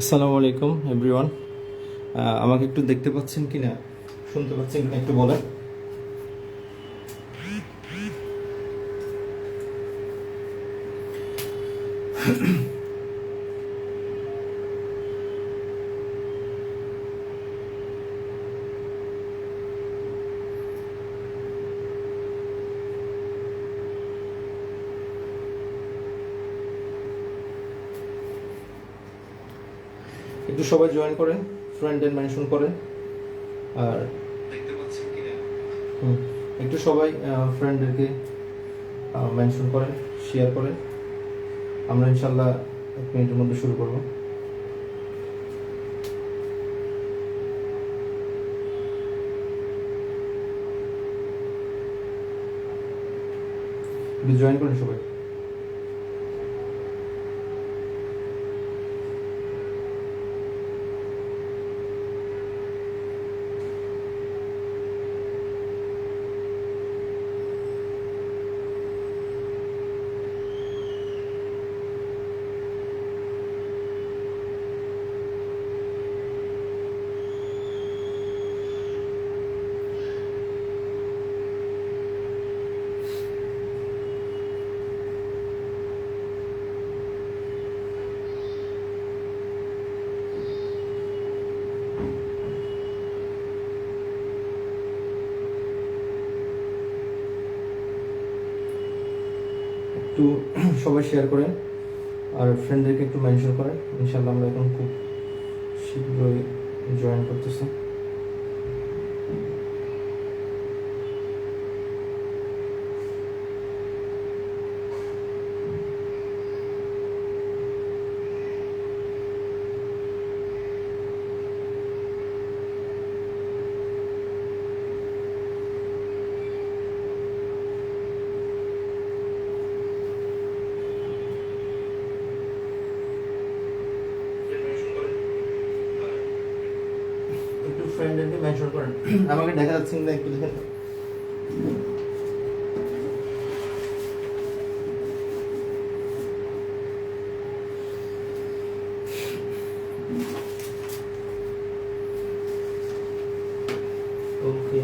আসসালামু আলাইকুম এভরিওয়ান। আমাকে একটু দেখতে পাচ্ছেন কিনা, শুনতে পাচ্ছেন কিনা একটু বলেন। একটু সবাই জয়েন করেন, ফ্রেন্ড এন্ড মেনশন করেন। আর দেখতে পাচ্ছেন কিনা একটু সবাই ফ্রেন্ডদেরকে মেনশন করেন, শেয়ার করেন। আমরা ইনশাল্লাহ 1 মিনিটের মধ্যে শুরু করব। একটু জয়েন করেন সবাই। একটু সবাই শেয়ার করেন আর ফ্রেন্ডদেরকে একটু মেনশন করেন। ইনশাল্লাহ আমরা এখন খুব শীঘ্রই জয়েন করতেছি। একটু ফ্রেন্ডদেরকে মেনশন করেন। আমাকে দেখা যাচ্ছে না, একটু দেখেন। ওকে,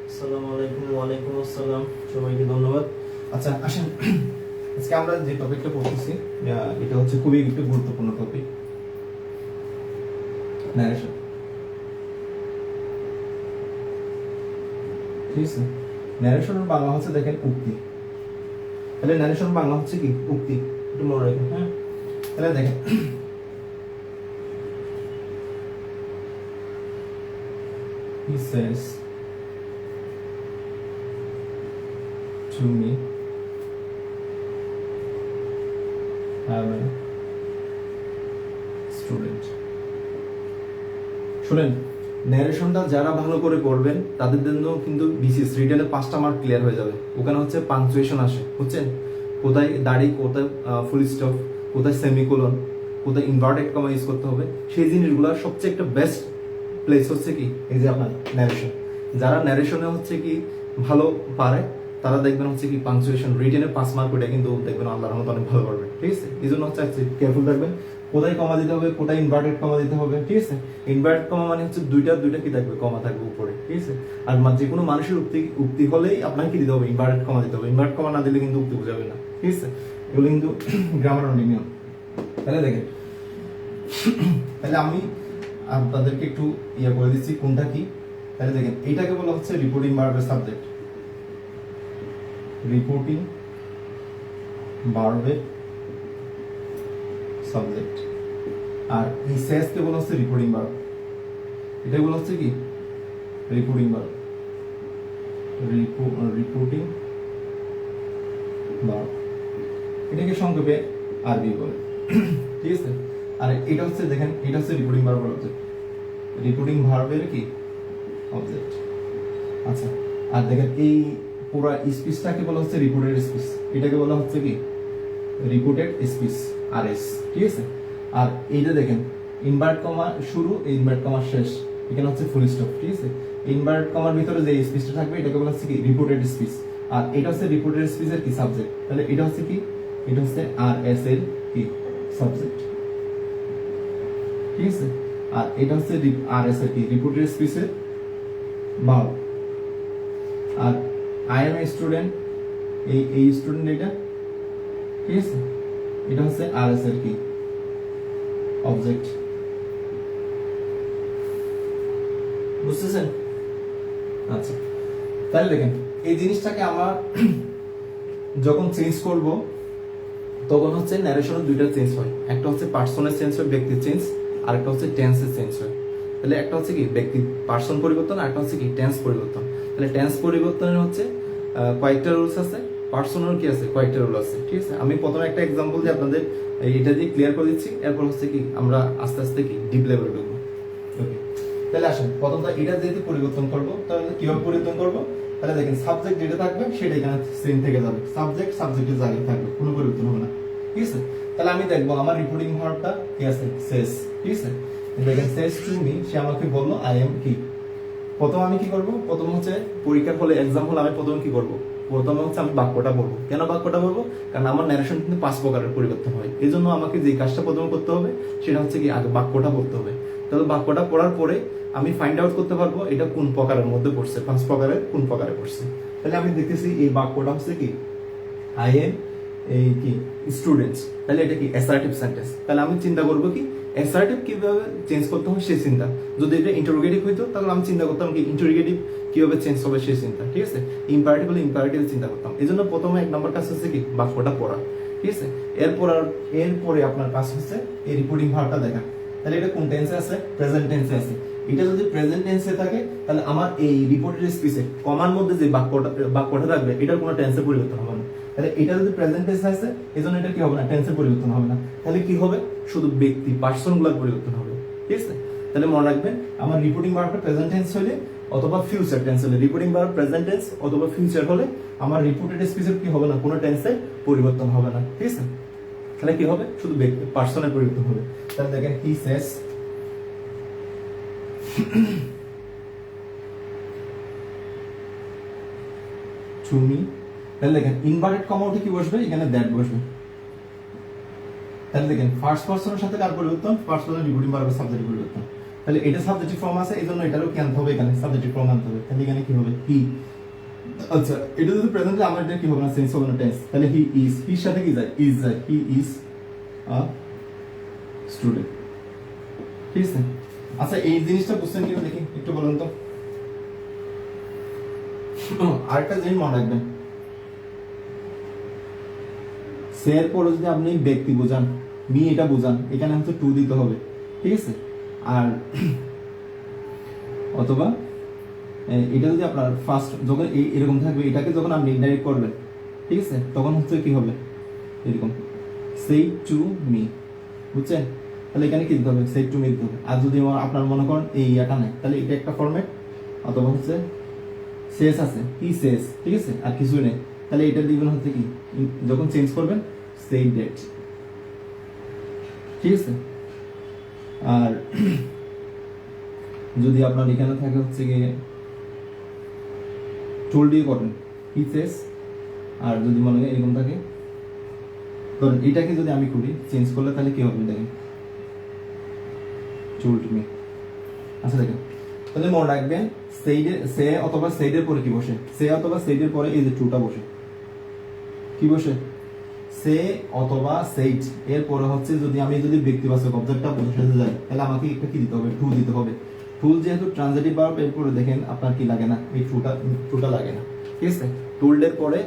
আসসালামু আলাইকুম। ওয়ালাইকুম আসসালাম, সবাইকে ধন্যবাদ। আচ্ছা আসেন, আজকে আমরা যে টপিকটা পড়তেছি এটা হচ্ছে খুবই একটা গুরুত্বপূর্ণ টপিক, ন্যারেশন। ঠিক আছে, ন্যারেশনের বাংলা হচ্ছে দেখেন উক্তি। তাহলে ন্যারেশন বাংলা হচ্ছে কি? উক্তি। একটু মনে রাখেন, হ্যাঁ। তাহলে দেখেন, he says to me, I'm a student. শুনেন, ন্যারেশনটা যারা ভালো করে পড়বেন তাদের জন্য কিন্তু বিসিএস রিটেনে 5টা মার্ক ক্লিয়ার হয়ে যাবে। ওখানে হচ্ছে পাঞ্চুয়েশন আসে, বুঝছেন? কোথায় দাড়ি, কোথায় ফুল স্টপ, কোথায় সেমিকোলন, কোথায় ইনভার্টেড কমা ইউজ করতে হবে, সেই জিনিসগুলোর সবচেয়ে একটা বেস্ট প্লেস হচ্ছে কি এই যে আপনার ন্যারেশন। যারা ন্যারেশনে হচ্ছে কি ভালো পারে তারা দেখবেন হচ্ছে কি পাঞ্চুয়েশন রিটেনে 5 মার্ক ওটা কিন্তু দেখবেন আল্লাহর রহমতে অনেক ভালো পারবে। ঠিক আছে, এই জন্য হচ্ছে কেয়ারফুল থাকবেন কোথায় কমা দিতে হবে, কোথায় ইনভার্টেড কমা দিতে হবে। ঠিক আছে, ইনভার্টেড কমা মানে হচ্ছে দুইটা কি থাকবে, কমা থাকবে উপরে। ঠিক আছে, আর যে কোনো মানুষের উক্তি হলেই আপনাকে কি দিতে হবে, ইনভার্টেড কমা দিতে হবে। ইনভার্ট কমা না দিলে কিন্তু উক্তি বোঝাবে না। ঠিক আছে, এগুলো কিন্তু গ্রামার নিয়ম। তাহলে দেখেন, তাহলে আমি আপনাদেরকে একটু ইয়ে করে দিচ্ছি কোনটা কি। তাহলে দেখেন, এইটাকে বলা হচ্ছে রিপোর্টিং ভার্বের সাবজেক্ট, রিপোর্টিং ভার্বের সাবজেক্ট। আর এই সেসকে বলা হচ্ছে রিপোর্টিং ভার্ব। এটা বলা হচ্ছে কি রিপোর্টিং ভার্ব, রিপোর্টিং ভার্ব। এটাকে সংক্ষেপে আরবি বলে। ঠিক আছে, আর এটা হচ্ছে দেখেন, এটা হচ্ছে রিপোর্টিং ভার্বের অবজেক্ট, রিপোর্টিং ভার্বের কি অবজেক্ট। আচ্ছা, আর দেখেন এই পুরো স্পিচটাকে বলা হচ্ছে রিপোর্টেড স্পিচ। এটাকে বলা হচ্ছে কি রিপোর্টেড স্পিচ, আরএস। ঠিক আছে, আর এইটা দেখেন ইনভার্ট কমা শুরু, ইনভার্ট কমা শেষ, এখানে হচ্ছে ফুল স্টপ। ঠিক আছে, ইনভার্ট কমার ভিতরে যে স্পেসটা থাকবে এটাকে বলা হচ্ছে কি রিপোর্টেড স্পেস, আর এটা হচ্ছে রিপোর্টেড স্পেসের কি সাবজেক্ট। তাহলে এটা হচ্ছে কি, এটা হচ্ছে আর এস এর কি সাবজেক্ট। ঠিক আছে, আর এটা হচ্ছে আর এস এর কি রিপোর্টেড স্পেসের ভার্ব। আর আই এম এ স্টুডেন্ট, এই স্টুডেন্ট এটা। ঠিক আছে, এটা হচ্ছে আর এস এর কি অবজেক্ট। বুঝতেছেন? আচ্ছা, তাহলে দেখেন এই জিনিসটাকে আমরা যখন চেঞ্জ করব তখন হচ্ছে ন্যারেশনের দুইটা চেঞ্জ হয়, একটা হচ্ছে পার্সনের চেঞ্জ হয়, ব্যক্তির চেঞ্জ, আর একটা হচ্ছে টেন্সের চেঞ্জ হয়। তাহলে একটা হচ্ছে কি ব্যক্তি পার্সন পরিবর্তন, আর একটা হচ্ছে কি টেন্স পরিবর্তন। তাহলে টেন্স পরিবর্তনের হচ্ছে কয়েকটা রুলস আছে, পার্সনের কি আছে কয়েকটা রুল আছে। ঠিক আছে, আমি প্রথমে একটা এক্সাম্পল দিয়ে আপনাদের এটা দিয়ে ক্লিয়ার করে দিচ্ছি, এরপর হচ্ছে কি আমরা আস্তে আস্তে কি ডিপ লেভেলে ঢুকবো। ওকে, তাহলে আসেন প্রথমটা এটা যেহেতু পরিবর্তন করবো, তাহলে কিভাবে পরিবর্তন করবো? তাহলে দেখেন সাবজেক্ট যেটা থাকবে সেটা এখানে সেম থেকে যাবে, সাবজেক্ট সাবজেক্টের জায়গায় থাকবে, কোনো পরিবর্তন হবে না। ঠিক আছে, তাহলে আমি দেখবো আমার রিপোর্টিং ভার্বটা কি আছে, সেস। ঠিক আছে, দেখেন সেস টু মি, সে আমাকে বললো আই এম কি। প্রথম আমি কি করব, প্রথম হচ্ছে পরীক্ষার হলে এক্সাম হলে আমি প্রথমে কি করব, প্রথমে হচ্ছে আমি বাক্যটা বলবো। কেন বাক্যটা বলবো? কারণ আমার ন্যারেশন কিন্তু 5 প্রকারের পরিবর্তন হয়, এই জন্য আমাকে যে কাজটা প্রথমে করতে হবে সেটা হচ্ছে কি আগে বাক্যটা বলতে হবে। তবে বাক্যটা পড়ার পরে আমি ফাইন্ড আউট করতে পারবো এটা কোন প্রকারের মধ্যে পড়ছে, 5 প্রকারের কোন প্রকারে পড়ছে। তাহলে আমি দেখতেছি এই বাক্যটা হচ্ছে কি আই এম এই কি স্টুডেন্টস, তাহলে এটা কি অ্যাসার্টিভ সেন্টেন্স। তাহলে আমি চিন্তা করবো কি অ্যাসার্টিভ কিভাবে চেঞ্জ করতে হয় সেই চিন্তা। যদি এটা ইন্টারোগেটিভ হইতো তাহলে আমি চিন্তা করতাম কি ইন্টারোগেটিভ কিভাবে চেঞ্জ হবে সেই চিন্তা। ঠিক আছে, ইম্পারেটিভ হলে ইম্পারেটিভ চিন্তা করতাম। এই জন্য প্রথমে 1 নম্বর কাজ হচ্ছে কি বাক্যটা পড়া। ঠিক আছে, এরপরে আপনার কাজ হচ্ছে এই রিপোর্টিং ভার্বটা দেখা। তাহলে এটা কোন টেন্সে আছে, প্রেজেন্ট টেন্সে আছে। এটা যদি প্রেজেন্ট টেন্সে থাকে তাহলে আমার এই রিপোর্টেড স্পিচে কমার মধ্যে যে বাক্যটা থাকবে এটার কোনো টেন্সে পরিবর্তন হবে না। তাহলে এটা যদি প্রেজেন্ট টেন্স আছে এজন্য এটা কি হবে না, টেন্সের পরিবর্তন হবে না। তাহলে কি হবে, শুধু ব্যক্তি পার্সন গুলোর পরিবর্তন হবে। ঠিক আছে, তাহলে মনে রাখবেন আমার রিপোর্টিং ভার্বটা প্রেজেন্ট টেন্স হলে অথবা ফিউচার টেন্স হলে, রিপোর্টিং ভার্ব প্রেজেন্ট টেন্স অথবা ফিউচার হলে আমার রিপোর্টেড স্পিচের কি হবে না, কোনো টেন্সে পরিবর্তন হবে না। ঠিক আছে, তাহলে কি হবে, শুধু ব্যক্তি পার্সনের পরিবর্তন হবে। তাহলে দেখেন হি সেজ টু মি। তাহলে দেখেন ইনভার্টেড কমা উঠে কি বসবে, এখানে দ্যাট বসবে। তাহলে দেখেন ফার্স্ট পারসনের সাথে কার পরিবর্তন, ফার্স্ট পারসন রিপোর্টিং ভার্বের সাবজেক্ট পরিবর্তন। তাহলে এটা সাবজেক্টিভ ফর্ম আছে এইজন্য এটারও কি আনতে হবে, এখানে সাবজেক্টিভ ফর্ম আনতে হবে। তাহলে এখানে কি হবে হি। আচ্ছা, এটা যদি প্রেজেন্টে আমার এটা কি হবে না, চেঞ্জ হবে না টেন্স। তাহলে হি ইজ, হির সাথে কি যায়, ইজ যায়, হি ইজ আ স্টুডেন্ট। ঠিক আছে, আচ্ছা এই জিনিসটা বুঝছেন কিনা দেখি একটু বলুন তো। আরেকটা জিনিস মনে রাখবেন, সে এর পরে যদি আপনি ব্যক্তি বোঝান, মি এটা বোঝান, এখানে হচ্ছে টু দিতে হবে। ঠিক আছে, আর অথবা এটা যদি আপনার ফার্স্ট যখন এরকম থাকবে, এটাকে যখন আপনি ইনডাইরেক্ট করবেন, ঠিক আছে, তখন হচ্ছে কি হবে এরকম সেই টু মি, বুঝছেন? তাহলে এখানে কি দিতে হবে, সেই টু মি দিতে হবে। আর যদি আপনার মনে করেন এই ইয়াটা নেই, তাহলে এটা একটা ফরম্যাট, অথবা হচ্ছে শেষ আছে কি শেষ, ঠিক আছে, আর কিছু নেই, তাহলে এটা দিবেন হচ্ছে কি যখন চেঞ্জ করবেন সেই ডেট। ঠিক আছে, আর যদি আপনার এখানে থাকে হচ্ছে গিয়ে টোল দিয়ে করবেন হি সেজ, আর যদি মনে হয় এরকম থাকে, ধরেন এটাকে যদি আমি করি চেঞ্জ করলে তাহলে কি হবে দেখেন টোল্ড মি। আচ্ছা দেখেন, তাহলে মনে রাখবেন সে অথবা সেইডের পরে কি বসে, সে অথবা সেইডের পরে এই যে টুটা বসে, কি বসে সে অথবা সেইড এর পরে হচ্ছে যদি ব্যক্তিবাচক অবজেক্টটা বসাতে যাই তাহলে আমাকে একটা কি দিতে হবে, টু দিতে হবে। টুল যেহেতু ট্রানজিটিভ ভার্ব, এরপরে দেখেন আপনার কি লাগে না, এই টুটা লাগে না। ঠিক আছে, টুলডের পরে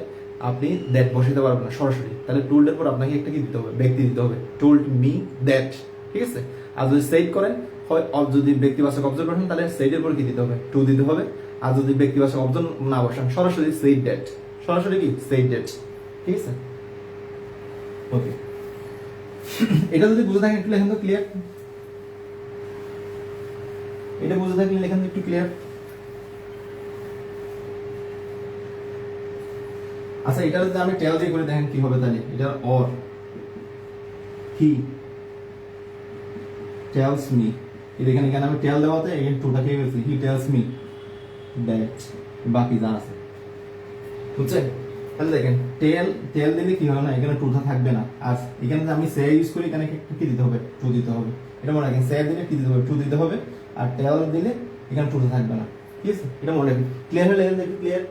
আপনি দ্যাট বসাতে পারবেন না সরাসরি, তাহলে টুলডের পর আপনাকে একটা কি দিতে হবে, ব্যক্তি দিতে হবে, টোল্ড মি দ্যাট। ঠিক আছে, আর যদি সেইড করেন হয়, যদি ব্যক্তিবাচক অবজেক্ট বসান তাহলে সেইডের পর কি দিতে হবে, টু দিতে হবে। আর যদি ব্যক্তিবাচক অবজেক্ট না বসান সরাসরি সেইড দ্যাট, সরাসরি কি সেইড দ্যাট। ঠিক আছে, ওকে। এটা যদি বুঝে থাকেন একটু লেখেন তো, ক্লিয়ার? এটা বুঝে থাকলে লেখেন তো একটু, ক্লিয়ার? আচ্ছা, এটা যদি আমি টেল দিয়ে করে দেখেন কি হবে, তাহলে এটা অর হি টেলস মি, এখানে এখানে আমি টেল দেওয়াতে এখানে টুটা খেয়ে গেছি, হি টেলস মি দ্যাট, বাকি যা আছে বুঝছেন। তাহলে দেখেন টেল টেল দিলে কি হবে না, এখানে টুটা থাকবে না, আর এখানে যে আমি সে ইউজ করি এখানে কি দিতে হবে, টু দিতে হবে। এটা মনে রাখেন, সে দিলে কি দিতে হবে, টু দিতে হবে, আর টেল দিলে এখানে টুটা থাকবে না, ঠিক আছে। এটা মনে রাখেন। ক্লিয়ার হলে এখানে একটু ক্লিয়ার,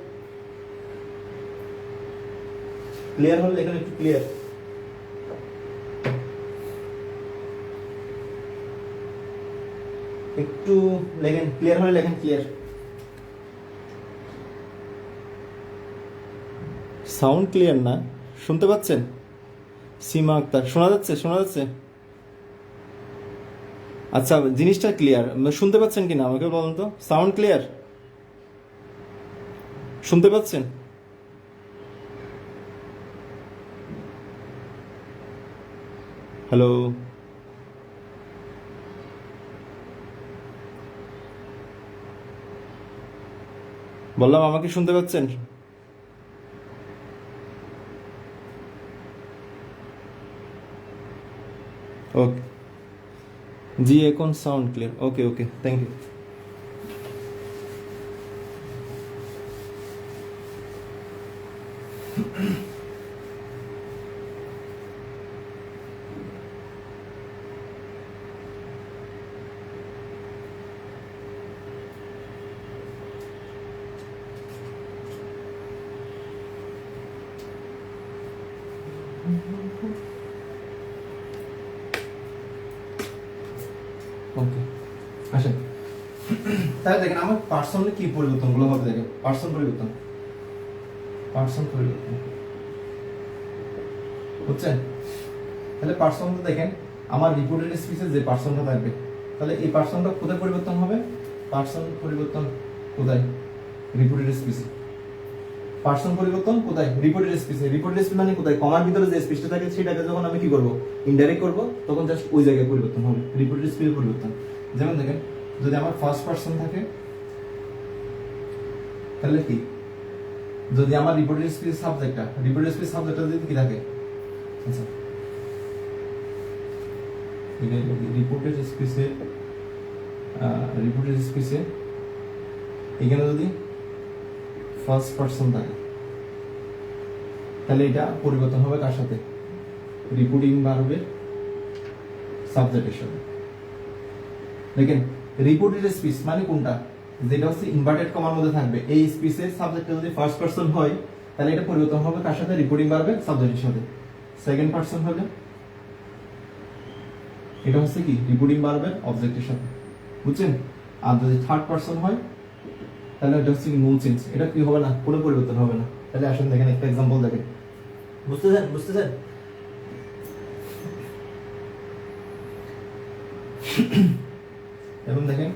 ক্লিয়ার হলে এখানে একটু ক্লিয়ার, একটু লেখেন, ক্লিয়ার হলে লেখেন ক্লিয়ার। সাউন্ড ক্লিয়ার না, শুনতে পাচ্ছেন? সীমা আক্তার, শোনা যাচ্ছে? শোনা যাচ্ছে? আচ্ছা, জিনিসটা ক্লিয়ার শুনতে পাচ্ছেন কিনা আমাকে বলুন তো। সাউন্ড ক্লিয়ার শুনতে পাচ্ছেন? হ্যালো, বললাম আমাকে শুনতে পাচ্ছেন? ওকে, জি এখন sound clear. Okay okay, thank you. Okay, আসেন। তাহলে দেখেন আমার পার্সনে কি পরিবর্তনগুলো হবে, দেখেন পার্সন পরিবর্তন, পার্সন পরিবর্তন বুঝছেন। তাহলে পার্সনটা দেখেন আমার রিপোর্টেড স্পিচে যে পার্সনটা থাকবে, তাহলে এই পার্সনটা কোথায় পরিবর্তন হবে, পার্সন পরিবর্তন কোথায়, রিপোর্টেড স্পিচে। পার্সন পরিবর্তন কোথায়, রিপোর্টেড স্পিচে। রিপোর্টেড স্পিচ মানে কোথায়, কমার ভিতরে যে স্পিচটা থাকে সেটাকে যখন আমি কি করব, ইনডাইরেক্ট করব, তখন জাস্ট ওই জায়গায় পরিবর্তন হবে, রিপোর্টেড স্পিচে পরিবর্তন। যেমন দেখেন যদি আমার ফার্স্ট পার্সন থাকে তাহলে কি, যদি আমার রিপোর্টেড স্পিচ সাবজেক্টটা, রিপোর্টেড স্পিচ সাবজেক্টটা যদি কি থাকে, আচ্ছা রিপোর্টেড স্পিচে, রিপোর্টেড স্পিচে এখানে যদি ফার্স্ট পার্সন থাকে তাহলে এটা পরিবর্তন হবে কার সাথে, রিপোর্টিং ভার্বের সাবজেক্টের সাথে। দেখেন রিপোর্টেড স্পিচ মানে কোনটা, যেটা হচ্ছে ইনভার্টেড কমার মধ্যে থাকবে, এই স্পিচের সাবজেক্টটা যদি ফার্স্ট পার্সন হয় তাহলে এটা পরিবর্তন হবে কার সাথে, রিপোর্টিং ভার্বের সাবজেক্টের সাথে। সেকেন্ড পার্সন হলে এটা হচ্ছে কি, রিপোর্টিং ভার্বের অবজেক্টের সাথে, বুঝছেন। আর যদি থার্ড পার্সন হয় তাহলে এটা হচ্ছে নো চেঞ্জ, এটা কি হবে না, কোনো পরিবর্তন হবে না। তাহলে আসেন দেখেন একটা এক্সাম্পল দেখেন, বুঝতেছেন? বুঝতেছেন? এবং দেখেন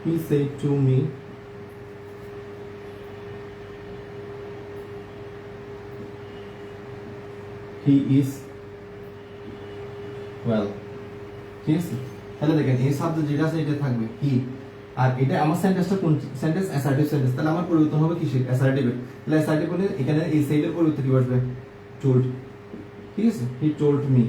he said to me he is well, ঠিক আছে। তাহলে দেখেন এই সাবজেক্ট যেটা আছে এটা থাকবে হি, আর এটা আমার সেন্টেন্সটা কোন সেন্টেন্স, অ্যাসার্টিভ সেন্টেন্স, তাহলে আমার পরিবর্তন হবে কিসের, অ্যাসার্টিভ। তাহলে অ্যাসার্টিভ বলে এখানে এই সাইডের পরিবর্তন কি বসবে, টোল্ড, ঠিক আছে, হি টোল্ড মি।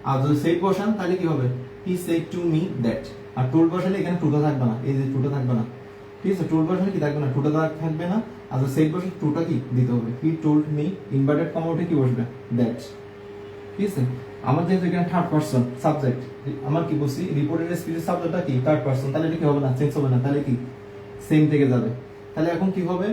আর যদি সেড বসান তাহলে কি হবে, হি said to me that. R told বসালে এখানে টুটা থাকবে না, এই যে টুটা থাকবে না, ঠিক আছে, টোল্ড বসালে কি থাকবে না, টুটা থাকবে না। আর যদি সেড বসে টুটা কি দিতে হবে, হি টোল্ড মি, ইনভার্টেড কমা উঠে কি বসবে, দ্যাট, ঠিক আছে। আমার যেহেতু এখানে থার্ড পারসন সাবজেক্ট, আমার কি বলছি, রিপোর্টেড স্পিচের সাবজেক্টটা কি থার্ড পারসন, তাহলে এটা কি হবে না, চেঞ্জ হবে না, তাহলে কি সেম থেকে যাবে। তাহলে এখন কি হবে,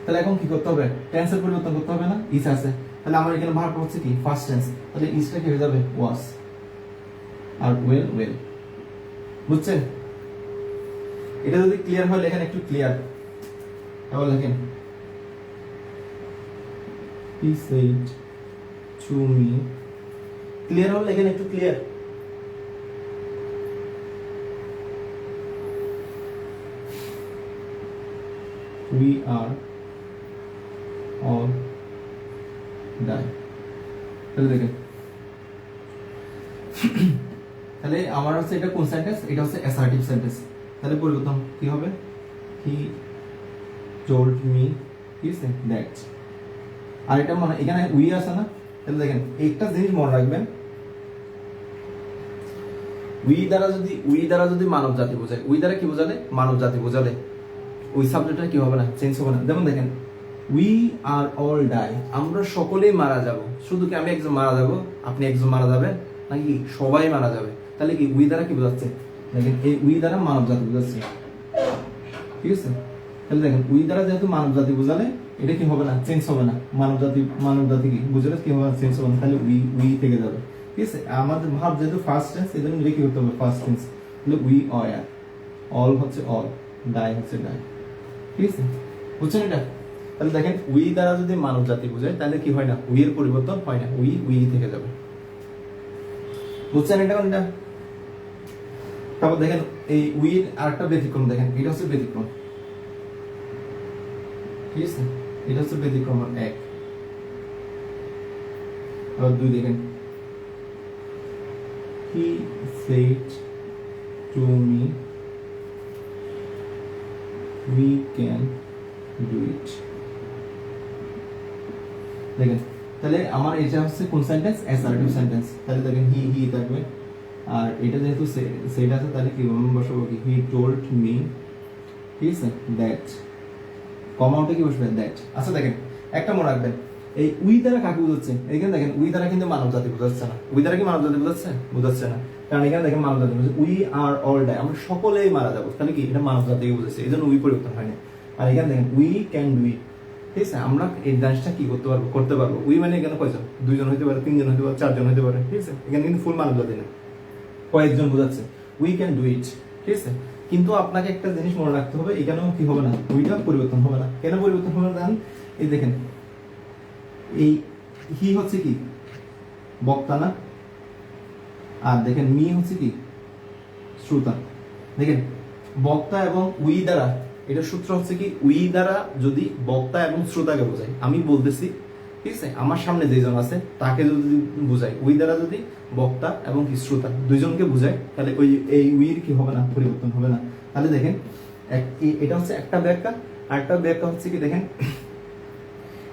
তাহলে এখন কি করতে হবে, টেন্সের পরিবর্তন করতে হবে না, ইস আছে। তাহলে আমার এখানে ভার্ব হচ্ছে কি ফার্স্ট টেন্স, তাহলে ইসটা কি হয়ে যাবে ওয়াজ, আর ওয়েল ওয়েল, বুঝছেন। এটা যদি ক্লিয়ার হয় লেখেন একটু ক্লিয়ার, এবার লেখেন he said to me, clear হল লেখেন একটু clear. we are all die, তাহলে দেখেন তাহলে আমার হচ্ছে এটা কোন সেন্টেন্স, এটা হচ্ছে অ্যাসার্টিভ সেন্টেন্স। তাহলে পরিবর্তন কি হবে, he told me, ঠিক আছে, that। আর এটা মানে এখানে উই আছে না, তাহলে দেখেন একটা জিনিস মনে রাখবেন, উই দ্বারা যদি মানব জাতি বোঝায়, উই দ্বারা কি বোঝালে মানব জাতি বোঝালে ওই সাবজেক্টটা কি হবে না, চেঞ্জ হবে না। যেমন দেখেন উই আর অল ডাই, আমরা সকলেই মারা যাব। শুধু কি আমি একজন মারা যাব, আপনি একজন মারা যাবেন, নাকি সবাই মারা যাবে? তাহলে কি উই দ্বারা কি বোঝাচ্ছে? দেখেন এই উই দ্বারা মানব জাতি বোঝাচ্ছে, ঠিক আছে? তাহলে দেখেন উই দ্বারা যেহেতু মানব জাতি বোঝালে এটা কি হবে না, চেঞ্জ হবে না। মানব জাতি কি বুঝলে কি হবে, চেঞ্জ হবে না। তাহলে উই থেকে যাবে, ঠিক আছে? আমাদের ভাব যেহেতু ফার্স্ট টেন্স, এই জন্য কি করতে হবে, ফার্স্ট টেন্স। তাহলে উই আর, অল হচ্ছে অল, ডাই হচ্ছে ডাই, ঠিক আছে? বুঝছেন এটা? তাহলে দেখেন উই দ্বারা যদি মানব জাতি বোঝায় তাহলে কি হয় না, উই এর পরিবর্তন হয় না, উই থেকে যাবে। বুঝছেন এটা কোনটা? তারপর দেখেন এই উই এর আরেকটা ব্যতিক্রম, দেখেন এটা হচ্ছে ব্যতিক্রম, ঠিক আছে? এটা হচ্ছে ব্যতিক্রম 1। আর 2 দেখেন, he said to me we can do it। দেখেন তাহলে আমার এটা হচ্ছে কোন সেন্টেন্স, অ্যাসার্টিভ সেন্টেন্স। তাহলে দেখেন হি থাকবে, আর এটা যেহেতু সেটা আছে তাহলে কি বসাবো, কি হি টোল্ড মি, ঠিক আছে? দ্যাট, কমাউটে কি বসবে, দ্যাট। আচ্ছা দেখেন একটা মনে রাখবেন, এই উই দ্বারা কাকে বোঝাচ্ছে? এখানে দেখেন উই দ্বারা কিন্তু মানব জাতি বোঝাচ্ছে না। উই দ্বারা কি মানব জাতি বোঝাচ্ছে না, কারণ এখানে দেখেন মানব জাতি বোঝাচ্ছে উই আর অল ডাই, আমরা সকলেই মারা যাবো। তাহলে কি এটা মানব জাতিকে বোঝাচ্ছে, এই জন্য উই পরিবর্তন হয়নি। আর এখানে দেখেন উই ক্যান ডু ইট, ঠিক আছে? আমরা এই জিনিসটা কি করতে পারবো। উই মানে এখানে কয়জন, 2 জন হতে পারে, 3 জন হতে পারে, 4 জন হতে পারে, ঠিক আছে? এখানে কিন্তু ফুল মানব জাতি না, কয়েকজন বোঝাচ্ছে, উই ক্যান ডু ইট, ঠিক আছে? কিন্তু আপনাকে একটা জিনিস মনে রাখতে হবে, এখানেও কি হবে না, উইটা পরিবর্তন হবে না। কেন পরিবর্তন হবে না? এই দেখেন এই হি হচ্ছে কি বক্তা না, আর দেখেন মি হচ্ছে কি শ্রোতা। দেখেন বক্তা এবং উই দ্বারা, এটা সূত্র হচ্ছে কি, উই দ্বারা যদি বক্তা এবং শ্রোতাকে বোঝায়, আমি বলতেছি, ঠিক আছে? আমার সামনে যেজন আছে তাকে যদি বোঝায়, উই দ্বারা যদি বক্তা এবং কি শ্রোতা দুইজনকে বোঝায়, তাহলে ওই এই উইর কি হবে না, পরিবর্তন হবে না। তাহলে দেখেন এটা হচ্ছে একটা ব্যাখ্যা। আরেকটা ব্যাখ্যা হচ্ছে কি, দেখেন